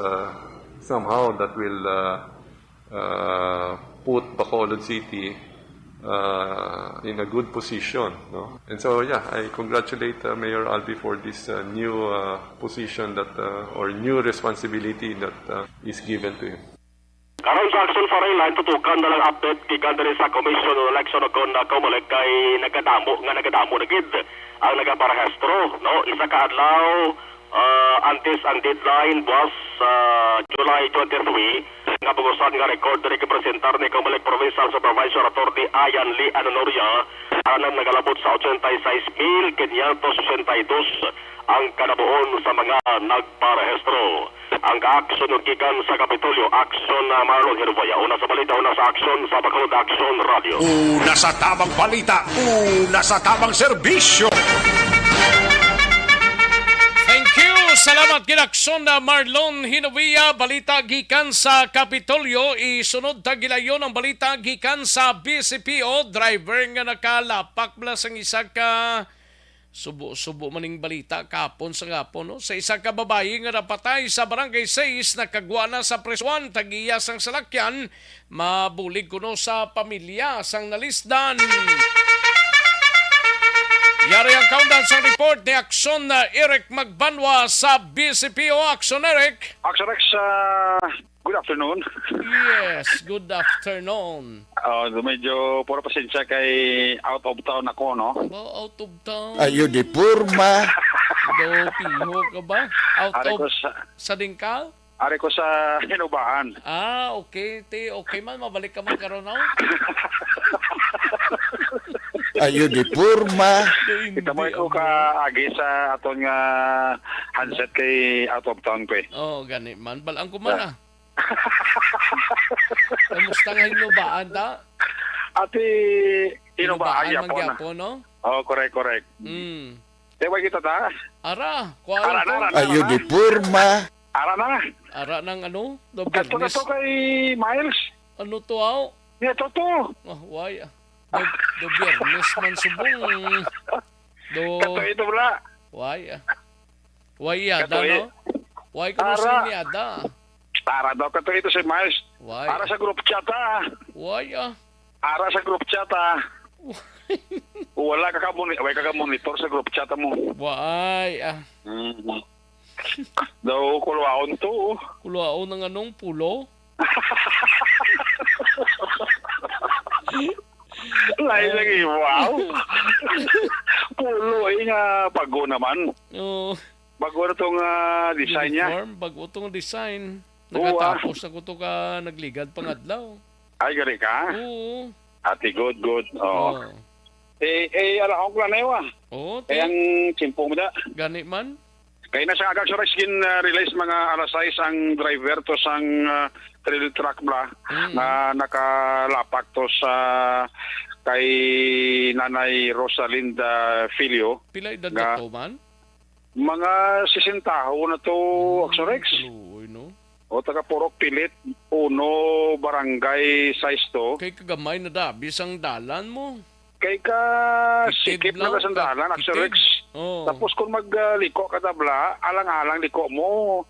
somehow that will put Bacolod City in a good position. And so, I congratulate Mayor Albi for this new position or new responsibility that is given to him. Karon sa action for line tutukan na lang update gikan diri sa Commission on Election kon Comelec kay nagadamo na gid ang nagaparehistro isa ka adlaw antes ang deadline was July 23 nga bugusan nga record diri presentar ni Comelec Provincial Supervisor Attorney Ayan Lee Anonoria anang nagalabot sa 86,562 ang kanabuon sa mga nagparehistro. Ang ka-action ng gikan sa Kapitolyo, Action na Marlon Herboya. Una sa balita, una sa action sa Bacolod Action Radio. Una sa tamang balita, una sa tamang serbisyo. Thank you. Salamat ginaksyon na Marlon Hinovia. Balita gikan sa Kapitolyo. Isunod tagilayon ang balita gikan sa BCPO. Driver nga nakalapak blas ang isa ka subo maning balita kapon sa gapon sa isa ka babae nga napatay sa Barangay 6 nakagwa na sa presuan tagiya sang salakyan mabulig kuno sa pamilya sang nalisdan. Yari ang countdown sa report ni Action na Eric Magbanwa sa BCPO. Action Eric. Action Rex, good afternoon. Yes, good afternoon. Medyo puro pasensya kay out of town ako, no? Out of town? Ayo di purma. Piho ka ba? Out of sa Dingkal? Ari ko sa Hinubaan. Okay. Okay man, mabalik ka man karon now. Ayo di purma. Itamoy ko ka agi sa aton nga handset kay out of town ko eh. Gani man. Balang ko man Kamusta nga Hinubaan ta? Ati Hinubaan Yapon, no? Correct. Tewa kita ta? Ara ayo di purma. Ara na. Ara nang ano? Kato na to kay Miles. Ano to aw? Ito to. Why? Do Biyernes man subong. Kato ito wala. Why? Why yada, no? Why ka sa yada? Para daw kato ito si Miles. Why? Para sa group chat Why Para sa group chat Wala ka monitor sa group chat mo. Why Daw kuluaon to. Kuluaon ng anong pulo? Lain lagi, wow. Pulo nga bago naman. Bago na itong design niya. Bago itong design. Nakatapos na ko ito ka nagligad pangadlaw. Ay, gari ka? Oo. Ati, good. Alam ko lang na yun ang simpong mo da. Gani man? Kaya na sa Action Rex release mga alas 6 ang driver to sang trail truck bla na nakalapak to sa kay Nanay Rosalinda Filio. Pila edad na to man? Mga 60 na to, Action Rex. O taga Purok Pilit, Uno, Barangay Size to. Kay kagamay na da, bisang dalan mo. Kay ka sikip na sa dalan, Action Rex. Tapos kung magliko ka tabla, alang-alang liko mo.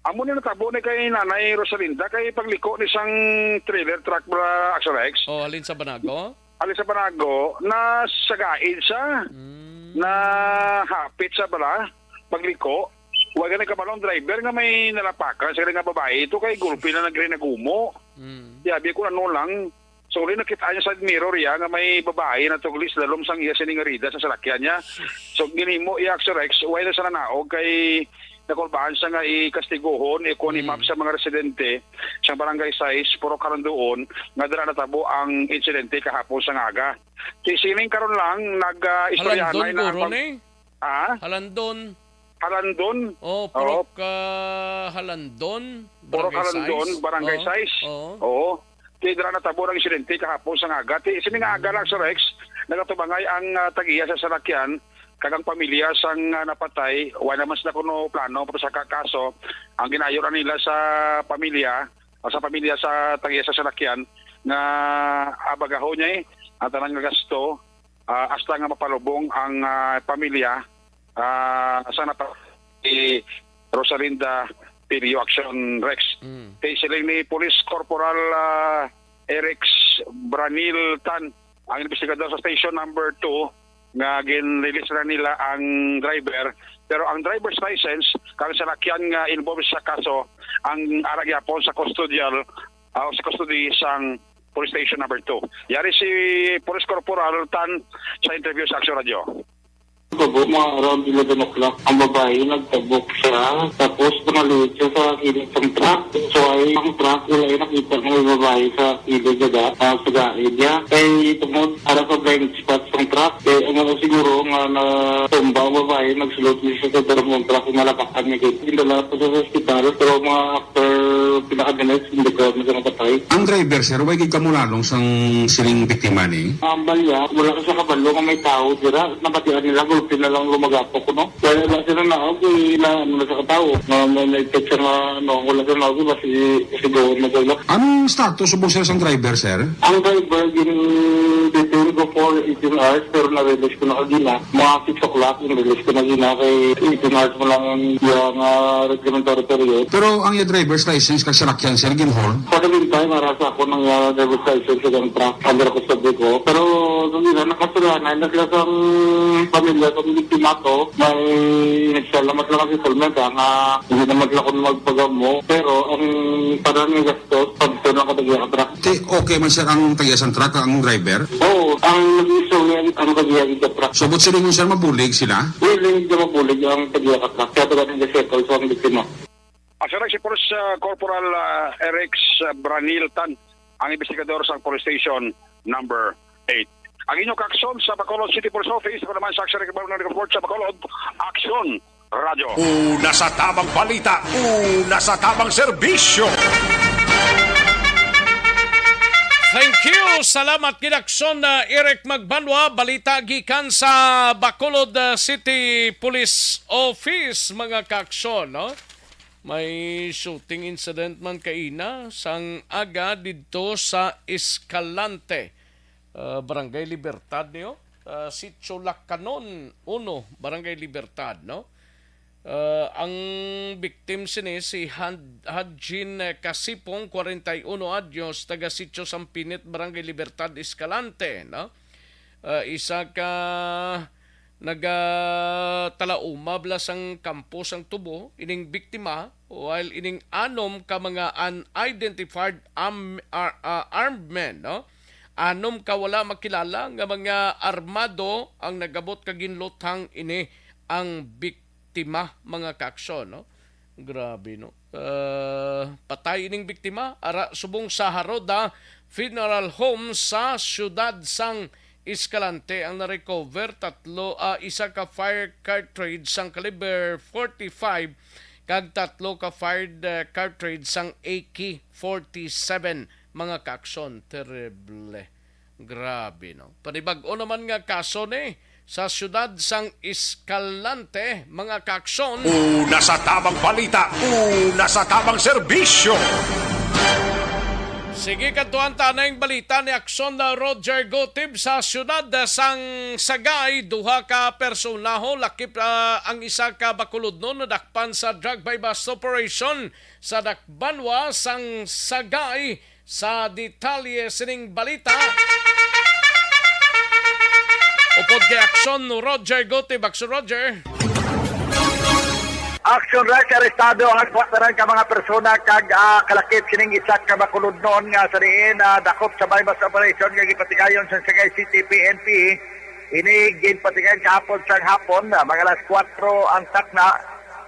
Amo ni natabo ni kay Nanay Rosalinda kay pagliko ni sang trailer truck bra Action Rex. Alin sa Banago? Alin sa Banago, na sagaid siya. Na hapit sa bala, pagliko. Huwag na kabalong driver nga may nalapakan sa nga babae. Ito kay gulpi na nagre-nagumo. Yabi ko ano lang. So, rin nakita niya sa mirror ya nga may babae na tuglis lalom sang iya siningarida sa salakyan niya. So, ginimo iya Action Rex, huwag na sa nanaog kay nakulbahan siya nga ikastiguhon, ikonimap sa mga residente sa barangay 6, puro karon doon, nga dala natabo ang insidente kahapon sa ngaga. Kisining karon lang, nag-istoryahanay na... Halandon. Halandon. Purok Halandon. Purok Halandon, barangay 6. Oo. Kaya na tabo ng insidente kahapon sa ngaga. Sini nga aga lang sa Rex, nagatubangay ang tagiya sa salakyan, kagang pamilya sang napatay, wala naman sila kuno plano para sa kakaso. Ang ginayuran nila sa pamilya sa tagiya sa salakyan, nga abagaho niya at ang gasto, hasta nga mapalubong ang pamilya sa napatay Rosalinda Filio Action Rex. Kaya sila ni Police Corporal Eric Branil Tan, ang investigador sa station number 2, nga gin-release na nila ang driver. Pero ang driver's license, kung sa lakyan nga involved sa kaso, ang aragyapon sa custodial, sa custody sang police station number 2. Yari si Police Corporal Tan sa interview sa Action Radio. Tabo, mga around 11 o'clock, ang babae nagtabok siya, tapos tumalit siya sa kilid ng truck. So ay ang truck, wala yung nakita ng babae sa kilid niya, sa gaid niya. Kaya tumot, para sa blind spot ng truck, kaya ang siguro nga natumba ang babae, nagsulot niya sa darong ng truck, malapakan niya kayo. Indala po sa hospital, pero mga after pinaka-minutes, hindi ko na napatay. Ang driver, sir, huwag ikamulalong sang siling biktima ni? Ang balya, wala ka sa kabalo kung may tao, dira, nabatian nila, na lang lumagapo ko, no? Kaya lang sila na ako, na sa katao. May picture na, wala sila na ako, kasi gawin na gawin. Anong status mo sir sa driver, sir? Ang driver, detail ko for 18 hours, pero na-release ko na kagina. Mga 6 o'clock, release ko na gina, kay 18 hours mo lang yung reglementary period. Pero ang yung driver's license, kag salakyan, sir, ginhold? For the meantime, marasa ako ng driver's license sa ganang truck, under custody ko. Pero, nung nila, nakasalanan na sila sa pamilya, biktima to, may nagsalamat lang kasi settlement nga hindi naman lang kung magpagamo, pero ang parang yung gastos, pagto lang katagya ka truck. Okay man sir ang tagya sa truck, ang driver? Oo, ang nag-iso ang tagya ka truck. So, but sila yung sir mabulig sila? Hindi mabulig ang tagya ka truck, kaya ito ganun settle so ang biktima. Asya si Police Corporal Eric Branil Tan, ang investigador sa police station number 8. Ang inyong kaksyon sa Bacolod City Police Office, ako naman sa Action Report sa Bacolod, Action Radio. Una sa tamang balita, una sa tamang serbisyo. Thank you. Salamat kinakson na Eric Magbanwa. Balita gikan sa Bacolod City Police Office, mga kaksyon, no? May shooting incident man kaina sang aga dito sa Escalante. Barangay Libertad niyo, Sitio Lacanon 1, Barangay Libertad, no? Ang victim sini si Hadjin Kasipong, 41 anyos, taga Sitio Sampinit, Barangay Libertad, Escalante, no? Isa ka nagatalauma blas ang kampo sang tubo, ining biktima, while ining anom ka mga unidentified armed men, no? Anom ka wala makilala nga mga armado ang nagabot kaginlotang ini ang biktima, mga kaksyon, no? Grabe, no? Patay ining biktima ara subong sa Haroda Funeral Home sa siyudad sang Escalante. Ang na-recover isa ka fire cartridge sang caliber 45 kag 3 ka fired cartridge sang AK-47 mga kaaksyon. Terrible. Grabe, no? Panibag-o naman nga kaso ni sa syudad sang Escalante, mga kaaksyon. Una sa tamang balita, una sa tamang serbisyo. Sige, kantuan tanay balita ni Aksyon na Roger Gotib sa syudad sang Sagay. Duha ka personaho, lakip ang isa ka bakulodnon na dakpan sa drug by bust operation sa Dakbanwa sang Sagay. Sa detalye sining balita, upod kay Aksyon no Roger Gotib. Aksyon Roger. Action Rush, arestado ang kwataran ka mga persona kag kalakip sining isak ka bakulod noon nga sa diin dakop sa bypass operation nga gipatigayon sa Sagay City PNP. Ini ginpatigayon kahapon sang hapon mga alas 4 ang takna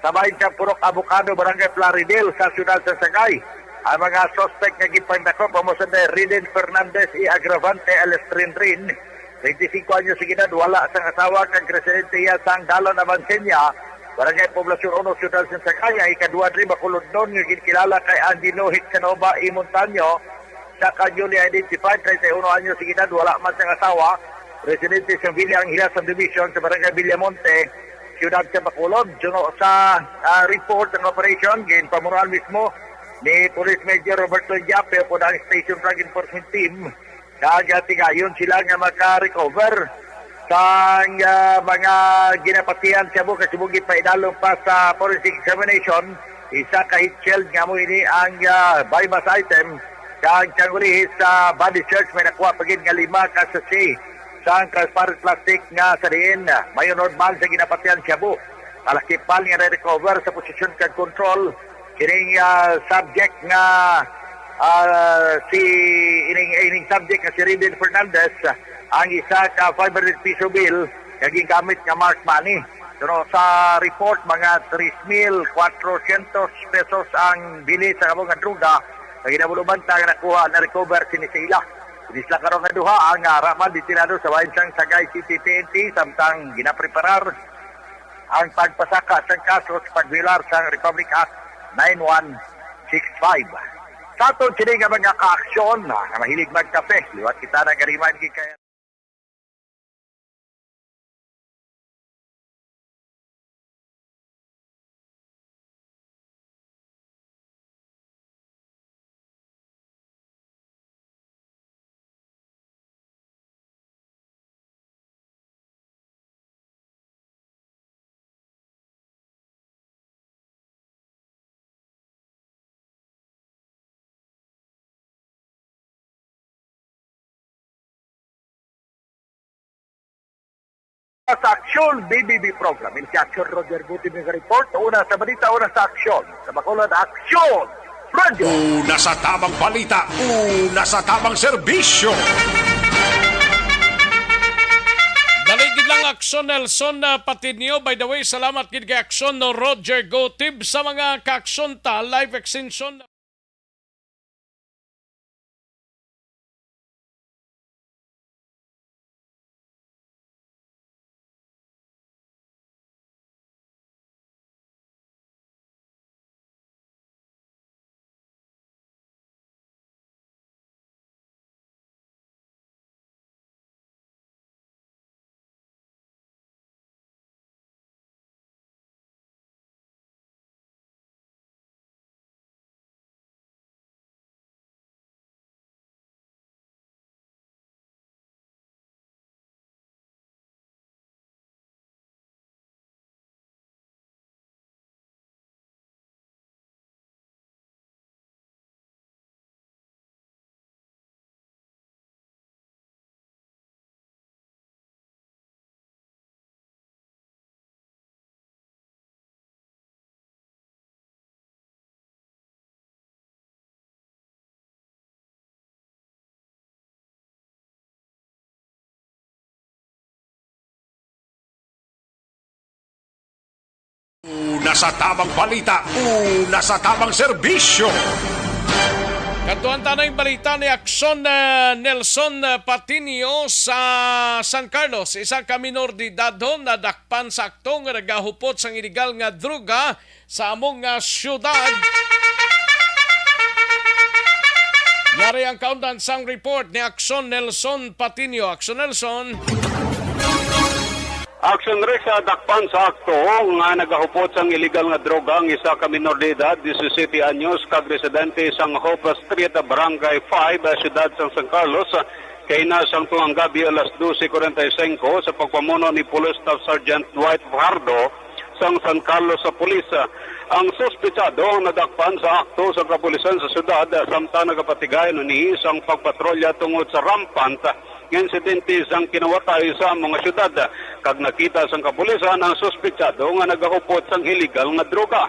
sa bahin sa Purok Avocado, Barangay Plaridel sa siyudad sa Sagay. Ang mga suspect nga gipandakop amo sa Riden Fernandez y Agravante Alestrinrin, 25 anyos sa edad, wala sang asawa kag residente iya sang Dalon Avancenia, Barangay Poblasyon 1, Siyudad sa Sagay. Ikadua rin bakulod doon nga ginkilala kay Angelo Hicsanova y Montaño sa kanyuli identified, 31 anyos sa edad, wala man sang asawa, residente sa Villa Angeles Subdivision sa Barangay Villamonte, Siyudad sa Bacolod. Juno sa report ng operation ginpamunuan mismo ni Police Major Roberto Jape po ang Station Drug Enforcement Team. Kagatigayon sila nga maka-recover sa mga ginapatihan sa bukas subugit pa idalong pa sa forensic examination. Isa ka hit shield nga mo ini ang bypass item kang kangulihi sa body search may nakuha pagin nga 5 ka sachet sa transparent plastic nga sa diin mayo normal sa ginapatihan sa bu. Alakipal nga na-recover sa posisyon kag control kining subject nga si ining subject nga si Riden Fernandez. Ang isa ka 500 piso bill naging gamit nga mark money. Pero sa report mga 3,400 pesos ang bili sa kabong nga druga na ginabuluban ta nga nakuha na recover sinisila. Isla karon nga duha ang raman ditinado sa bahin sang Sagay City PNP samtang ginapreparar ang pagpasaka sang kaso sa pagbilar sang Republic Act 9165. Sa aton sini nga mga kaaksyon na mahilig magkape, liwat kita na gariman kaya. Sa Aksyon BBB program, ini si Aksyon Roger Guti ng report. Una sa balita, una sa Aksyon. Sa Bacolod, Aksyon Radio. Una sa tamang balita, una sa tamang serbisyo. Daligid lang Aksyon Nelson Patinio. By the way, salamat kid kay Aksyon no Roger Gotib sa mga kaaksyon ta live extension. Una sa tamang balita, una sa tamang serbisyo. Katuan tanay balita ni Akson Nelson Patinio sa San Carlos. Isa ka minor de edad na dakpan sa akto nga nagahupot sang illegal nga droga sa among syudad. Yari ang kaundan sang report ni Akson Nelson Patinio. Akson Nelson. Action Rex sa dakpan sa akto nga nagahupot sang illegal nga droga ang isa ka minor de edad, 17 anyos, kag residente sang Hope Street, Barangay 5, siyudad sang San Carlos. Kay na sang tuang gabi alas 12:45 sa pagpamuno ni Police Staff Sergeant Dwight Fajardo sang San Carlos sa pulis. Ang suspetsado ang nadakpan sa akto sa kapulisan sa siyudad samtang nagapatigayon ni isang pagpatrolya tungod sa rampant insidente sang kinawatay sa mga syudad. Kag nakita sang kapulisan ang suspetsado nga nagahupot sang illegal nga droga.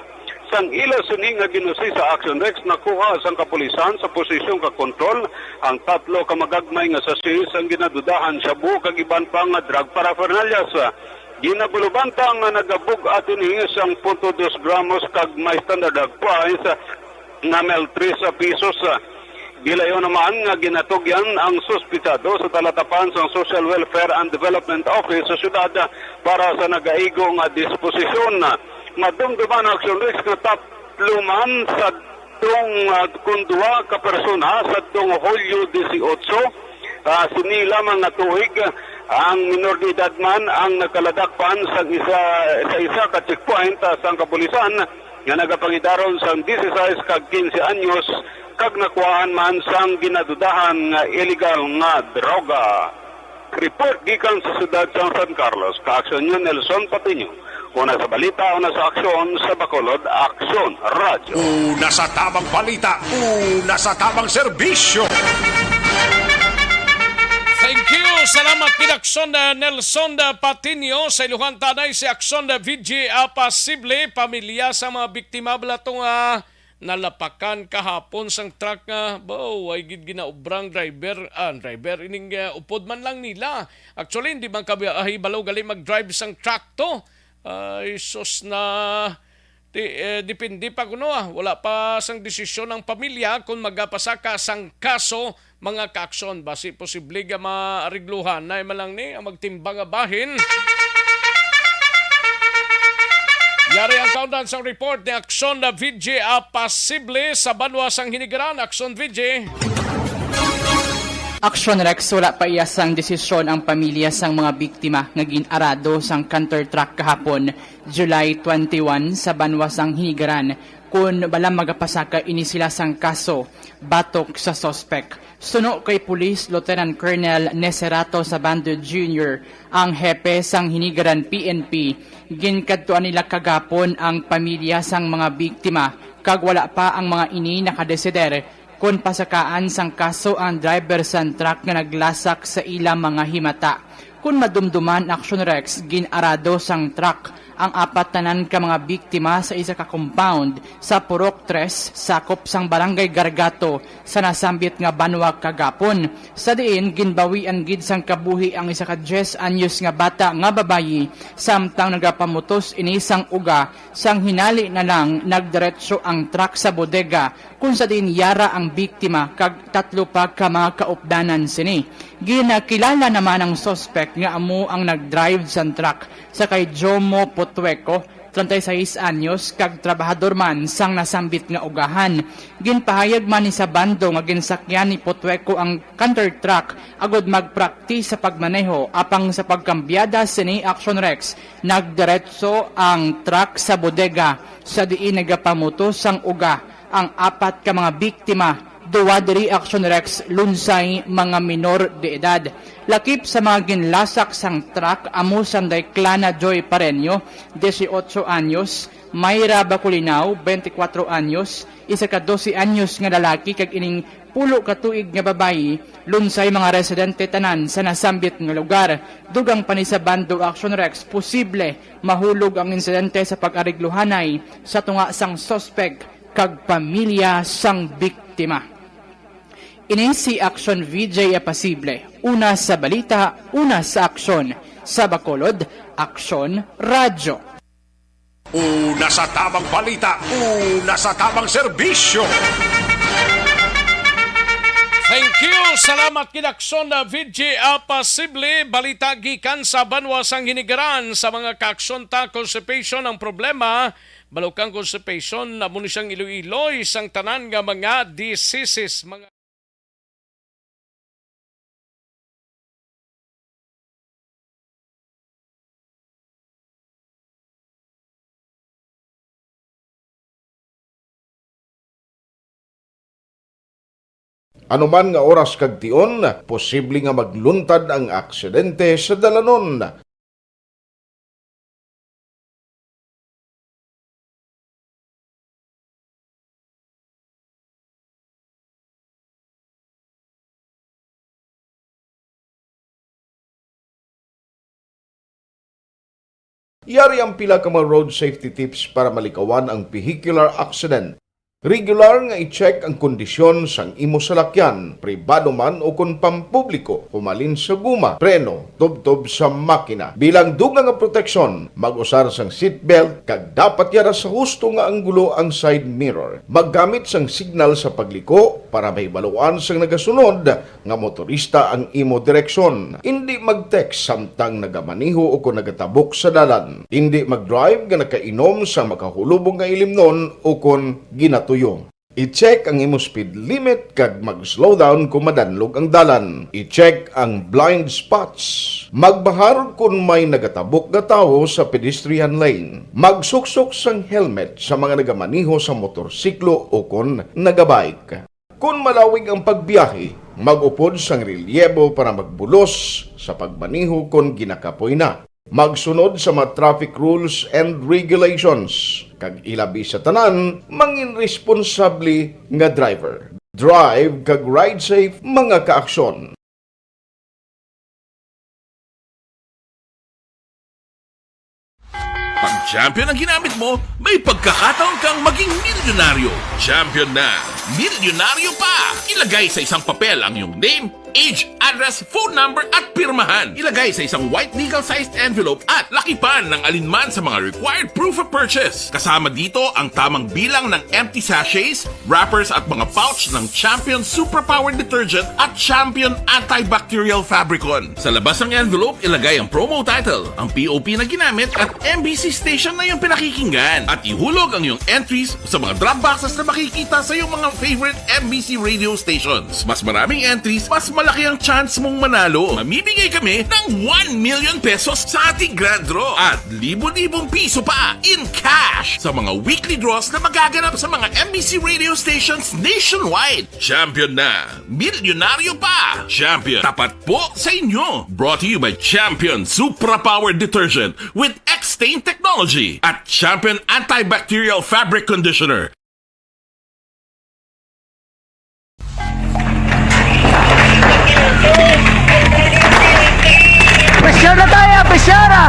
Sang ila sini nga ginusi sa Action Rex nakuha sang kapulisan sa posisyong kakontrol ang 3 ka magagmay nga sachets ang ginadudahan shabu kag iban pa nga drug paraphernalias. Ginabulubantang nga nagabug ato ni isang 0.2 gramos kag may standard price nga 13 pesos. Gilayon naman nga ginatugyan ang suspitsado sa talatapan sa Social Welfare and Development Office sa syudad para sa nagaigo nga disposisyon. Madumduman Action Rex nga tapluman sa kundua ka persona sa Hulyo 18. Sini lamang nga tuig ang minor de edad man ang nakaladakpan sa isa ka checkpoint sa kapulisan nga nagapangidaron sa 16 kag 15 anyos kag nakuhaan man sang ginadudahan nga illegal nga droga. Report gikan sa siyudad sa San Carlos, ka-aksyon yun Nelson Patinio. Una sa balita, una sa aksyon sa Bacolod, Aksyon Radio. Una sa tamang balita, una sa tamang serbisyo. Thank you. Salamat kay Akson Nelson Patinio sa iluhan tanay si Akson VG Apasible, pamilya sa mga biktima balatong nalapakan kahapon sang truck nga ay gid ginaubrang driver ining upod man lang nila. Actually hindi man kabahibalaw gali mag-drive sang truck to. Ay sus na depende pa kuno wala pa sang desisyon ng pamilya kung magapasaka sang kaso mga kaakson basi posible nga maarigluhan na malang ni ang magtimbang nga bahin. Yari ang countdown sa report ni Akson VJ Apasible sa Banwa sang Hinigaran. Akson VJ. Action Rex, wala pa iyasang desisyon ang pamilya sang mga biktima nga ginarado sang counter truck kahapon, July 21 sa Banwa sang Hinigaran kung balang magapasaka ini sila sang kaso batok sa suspect. Suno kay Police Lieutenant Colonel Neserato Sabando Jr., ang hepe sang Hinigaran PNP, ginkadtuan nila kagapon ang pamilya sang mga biktima kag wala pa ang mga ini nakadesider kung pasakaan sang kaso ang driver sang truck nga naglasak sa ilang mga himata. Kung madumduman Action Rex, ginarado sang truck ang 4 tanan ka mga biktima sa isa ka compound sa Purok 3, sakop sang Barangay Gargato sa nasambit nga Banwa kagapon. Sa diin, ginbawian gid sang kabuhi ang isa ka 10 anyos nga bata nga babayi samtang nagapamutos ini sang uga sang hinali na lang nagdiretso ang truck sa bodega kung sa diin yara ang biktima kag 3 pa ka mga kaupdanan sini. Ginakilala naman ang suspect nga amo ang nagdrive sang truck sa kay Jomo Potueco, 36 anyos, kag trabahador man sang nasambit nga ugahan. Ginpahayag man ni Sabando nga ginsakyan ni Potueco ang counter truck agod magpraktis sa pagmaneho apang sa pagkambyada sini Action Rex. Nagdiretso ang truck sa bodega sa diin nagapamutos sang uga ang 4 ka mga biktima. Duwa diri Action Rex lunsay mga minor de edad. Lakip sa mga ginlasak sang truck amo sang Dayclana Joy Pareño, 18 anyos, Mayra Baculinaw, 24 anyos, isa ka 12 anyos nga lalaki kag ining 10 ka tuig nga babayi, lunsay mga residente tanan sa nasambit nga lugar. Dugang pa ni sa Bando Action Rex, posible mahulog ang insidente sa pag-arigluhanay sa tunga sang suspect kag pamilya sang biktima. Ini si Action VJ Apasible. Una sa balita, una sa aksyon. Sa Bacolod, Aksyon Radyo. Una sa tamang balita, una sa tamang serbisyo. Thank you. Salamat kinakson na VJ Apasible. Balita gikan sa Banwa sang Hinigaran sa mga kaaksyon ta constipation ang problema. Balukang constipation na muna siyang Iloilo isang tanan nga mga diseases. Mga Anuman nga oras kag tion, posible nga magluntad ang aksidente sa dalanon. Yari ang pila ka mga road safety tips para malikawan ang vehicular accident. Regular nga i-check ang kondisyon sang imo salakyan, pribado man o kun pampubliko, humalin sa guma, preno, tubtob sa makina. Bilang dugang nga proteksyon, mag-usar sang seatbelt kag dapat yara sa husto nga anggulo ang side mirror. Maggamit sang signal sa pagliko para mahibaluan sang nagasunod nga motorista ang imo direksyon. Hindi mag-text samtang nagamaniho o kung nagatabok sa dalan. Hindi mag-drive nga nakainom sa makahulubong nga ilimnon o kung ginatuyo. I-check ang imo speed limit kag mag-slow down kung madanlog ang dalan. I-check ang blind spots. Magbahar kung may nagatabok nga tawo sa pedestrian lane. Magsuksok sang helmet sa mga nagamaniho sa motorsiklo o kung nagabike. Kung malawig ang pagbiyahe, mag-upod sang relyebo para magbulos sa pagbaniho kung ginakapoy na. Magsunod sa mga traffic rules and regulations. Kag ilabi sa tanan, mangin responsable nga driver. Drive kag ride safe mga kaaksyon. Pag champion ang ginamit mo, may pagkakataon kang maging milyonaryo. Champion na, milyonaryo pa! Ilagay sa isang papel ang iyong name, age, address, phone number at pirmahan. Ilagay sa isang white legal-sized envelope at lakipan ng alinman sa mga required proof of purchase. Kasama dito ang tamang bilang ng empty sachets, wrappers at mga pouch ng Champion Superpower Detergent at Champion Antibacterial Fabricon. Sa labas ng envelope, ilagay ang promo title, ang POP na ginamit at MBC station na yung pinakikinggan. At ihulog ang iyong entries sa mga drop boxes na makikita sa iyong mga favorite MBC radio stations. Mas maraming entries, mas malaki ang chance mong manalo. Mamimigay kami ng 1 million pesos sa ating grand draw at libo-libong piso pa in cash sa mga weekly draws na magaganap sa mga MBC radio stations nationwide. Champion na, milyonaryo pa. Champion, tapat po sa inyo. Brought to you by Champion Superpower Detergent with X-Stain Technology at Champion Antibacterial Fabric Conditioner. Presyara tayo! Presyara!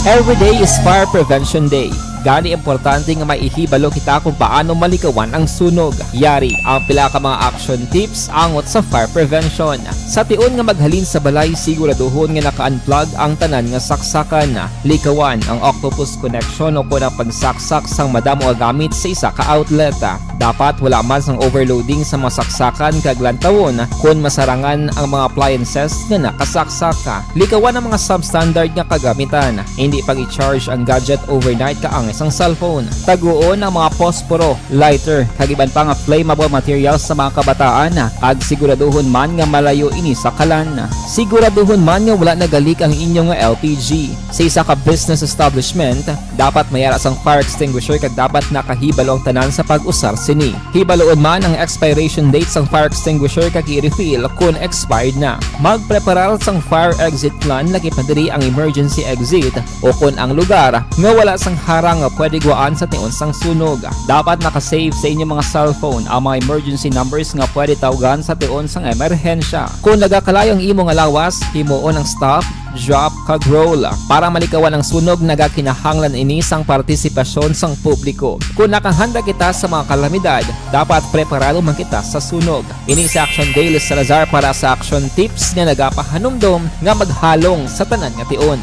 Every day is Fire Prevention Day. Gani importante nga maihibalo kita kung paano malikawan ang sunog. Yari ang pila ka mga action tips angot sa fire prevention. Sa tion nga maghalin sa balay, siguraduhon nga naka-unplug ang tanan nga saksakan. Likawan ang octopus connection o kung ang pagsaksak sang madamo nga gamit sa isa ka outlet. Dapat wala man sang overloading sa mga saksakan kag lantawon kung masarangan ang mga appliances nga nakasaksaka. Likawan ang mga substandard nga kagamitan. Hindi pag i-charge ang gadget overnight kaang isang cellphone. Taguon ang mga posporo, lighter, kag iban pa nga flammable materials sa mga kabataan. Ag siguraduhon man nga malayo ini sa kalan. Siguraduhon man nga wala nagalik ang inyong LPG. Sa isa ka business establishment, dapat mayara sang fire extinguisher kag dapat nakahibalo ang tanan sa pag-usar sini. Hibaloon man ang expiration date sang fire extinguisher kag i-refill kung expired na. Magpreparar sang fire exit plan lagi pa diri ang emergency exit o kung ang lugar nga wala sang harang nga pwede guwaan sa tion sang sunog. Dapat nakasave sa inyong mga cellphone ang mga emergency numbers nga pwede tawagan sa tion sang emerhensya. Kung nagakalayo ang imong lawas, himuon ang stop, drop, kag roll. Para malikawan ang sunog, nagakinahanglan ini sang partisipasyon sang publiko. Kung nakahanda kita sa mga kalamidad, dapat preparado man kita sa sunog. Ini sa Action Daily Salazar para sa action tips nga nagapahanumdom nga maghalong sa tanan nga tion.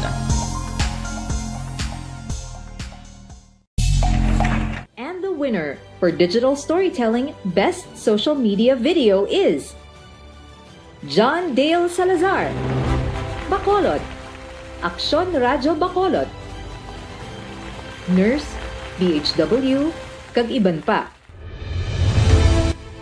winner for digital storytelling Best Social Media Video is John Dale Salazar, Bacolod, Aksyon Radyo Bacolod, Nurse, DHW, kag iban pa.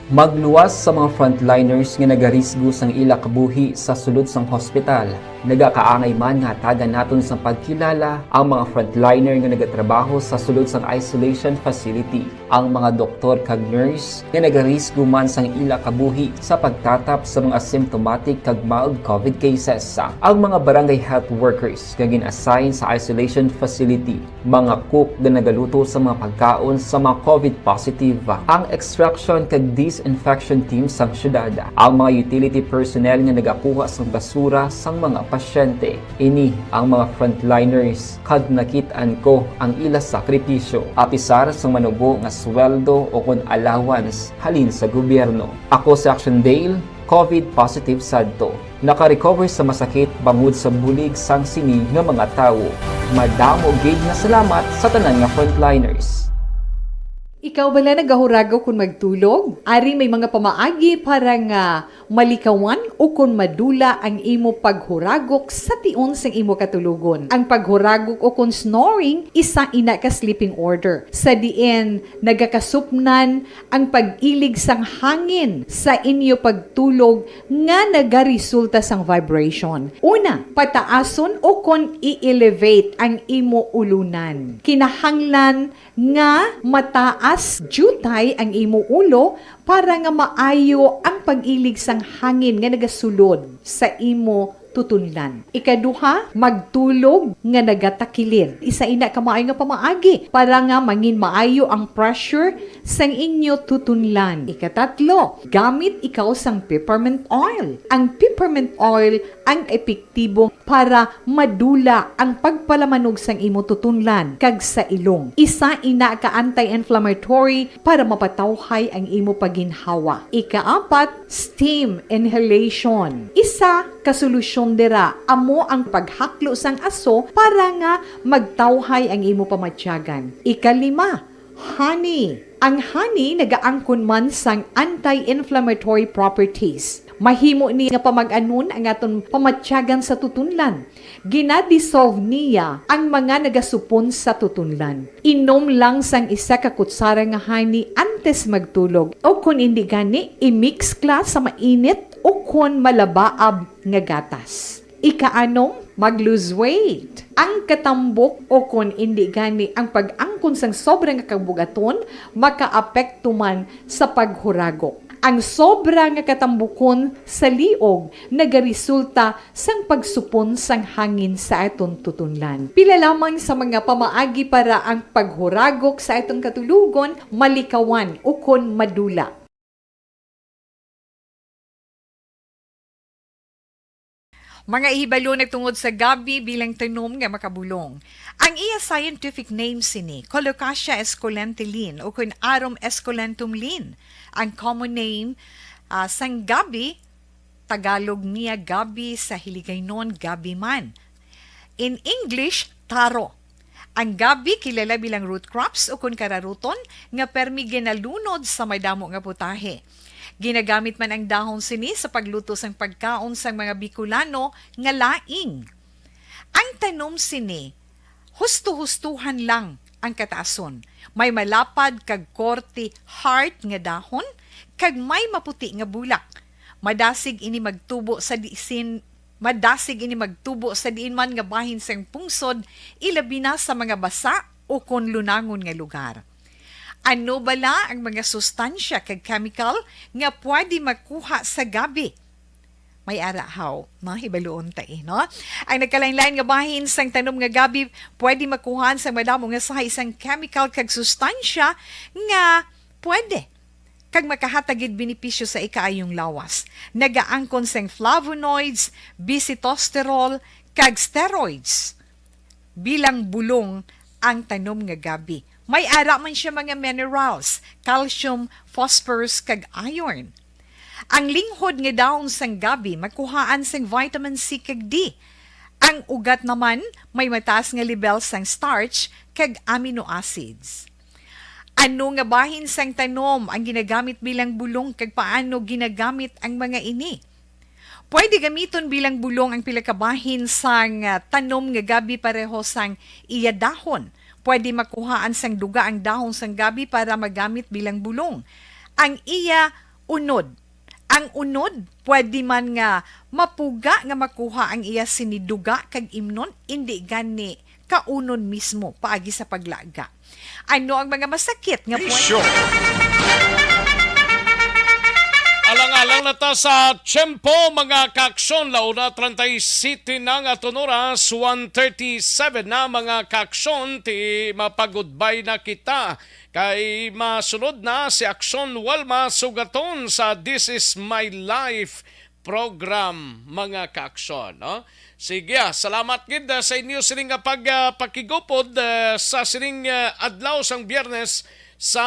Magluwas sa mga frontliners nga nagarisgo sang ila kabuhi sa sulod sang hospital. Nagakaangay man nga tagan naton sa pagkilala ang mga frontliner nga nagatrabaho sa sulod sang isolation facility. Ang mga doktor kag nurse nga nagarisgo man sang ila kabuhi sa pagtatap sa mga symptomatic kag mild COVID cases. Ang mga barangay health workers nga gin-assign sa isolation facility, mga cook nga nagaluto sa mga pagkaon sa mga COVID positive, ang extraction kag disinfection team sang syudad, ang mga utility personnel nga nagakuha sang basura sang mga pasyente. Ini ang mga frontliners kag nakitaan ko ang ila sakripisyo apisar sang manubo nga sweldo o kun allowance halin sa gobyerno. Ako si Action Dale, COVID positive sadto. Naka-recover sa masakit bangod sa bulig sang sini nga mga tawo. Madamo gid nga salamat sa tanan nga frontliners. Ikaw bala nagahurago kung magtulog? Ari may mga pamaagi para nga malikawan o kung madula ang imo paghuragok sa tion sang imo katulugon. Ang paghuragok o kung snoring, isa ina ka sleeping order. Sa diin, nagakasupnan ang pag-ilig sang hangin sa inyo pagtulog nga nagaresulta sang vibration. Una, pataason o kung i-elevate ang imo ulunan. Kinahanglan nga mataas jutay ang imo ulo para nga maayo ang pag-ilig sang hangin nga nagasulod sa imo tutunlan. Ikaduha, magtulog nga nagatakilid. Isa ina ka maayo nga pamaagi para nga mangin maayo ang pressure sang inyo tutunlan. Ikatatlo, gamit ikaw sang peppermint oil. Ang peppermint oil ang epektibo para madula ang pagpalamanog sang imo tutunlan kag sa ilong. Isa ina ka anti-inflammatory para mapatawhay ang imo paginhawa. Ikaapat, steam inhalation. Isa ka solusyon dira amo ang paghaklo sang aso para nga magtawhay ang imo pamatyagan. Ikalima, honey. Ang honey nagaangkon man sang anti-inflammatory properties. Mahimo ni nga pamag-anon ang aton pamatyagan sa tutunlan. Ginadissolve niya ang mga nagasupon sa tutunlan. Inom lang sang isa ka kutsara nga honey antes magtulog. O kung hindi gani, i-mix class sa mainit o kung malabaab nga gatas. Ikaanom, mag-lose weight. Ang katambok o kung hindi gani ang pag-angkon sang sobrang kabugaton, makaapekto man sa paghuragok. Ang sobra nga katambukon sa liog nagaresulta sang pagsupon sang hangin sa aton tutunlan. Pila lamang sa mga pamaagi para ang paghuragok sa aton katulugon malikawan o kon madula. Mga ihibalo nagtungod sa gabi bilang tanom nga makabulong. Ang iya scientific name sini, Colocasia esculentulin o kun Arum esculentum lin. Ang common name sang gabi, Tagalog niya gabi, sa Hiligaynon gabi man. In English, taro. Ang gabi kilala bilang root crops o kun kararuton nga permi ginalunod sa may damo nga putahe. Ginagamit man ang dahon sini sa pagluto sang pagkaon sang mga Bicolano nga laing. Ang tanom sini, husto-hustuhan lang ang kataason. May malapad kag korte heart nga dahon, kag may maputi nga bulak. Madasig ini magtubo sa diin man nga bahin sang pungsod, ilabi na sa mga basa o kon lunangon nga lugar. Ano bala ang mga sustansya kag chemical nga pwede makuha sa gabi? May arahaw, hibaluon tayo, no? Ang nagkalain-lain nga bahin sang tanom nga gabi, pwede makuhaan sa madamo nga sa isang chemical kag sustansya nga pwede kag makahatagid benepisyo sa ikaayong lawas. Nagaangkon sang flavonoids, bisitosterol, kag steroids. Bilang bulong ang tanom nga gabi. May ara man siya mga minerals, calcium, phosphorus, kag iron. Ang linghod nga dahon sang gabi, makuhaan sang vitamin C kag D. Ang ugat naman, may mataas nga level sang starch kag amino acids. Ano nga bahin sang tanom ang ginagamit bilang bulong kag paano ginagamit ang mga ini? Pwede gamiton bilang bulong ang pila ka bahin sang tanom nga gabi pareho sang iya dahon. Pwede makuhaan sang duga ang dahon sang gabi para magamit bilang bulong. Ang iya unod. Ang unod, pwede man nga mapuga nga makuha ang iya siniduga kag imnon, hindi gani kaunon mismo paagi sa paglaga. Ano ang mga masakit nga pwede? Alang-alang na ta sa tiyempo, mga kaaksyon, launa 37 na nga tunuras, 1:37 na mga kaaksyon, ti mapagudbay na kita. Kay masunod na si Aksyon Walma Sugaton sa This Is My Life program, mga kaaksyon. No? Sige, salamat gid sa inyo sining pakigupod sa sining adlaw sang Biyernes sa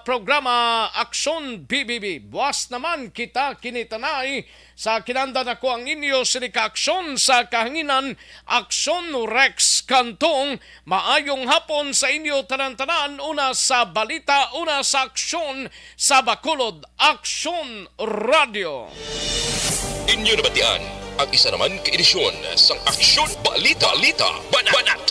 programa Aksyon BBB. Buwas naman kita kinitanay sa kinanda na ko ang inyo sinikaaksyon sa kahanginan Aksyon Rex Kantong. Maayong hapon sa inyo tanan-tanan, una sa balita, una sa aksyon sa Bacolod Aksyon Radio. Inyo nabatian ang isa naman ka edisyon sa Aksyon Balita Banat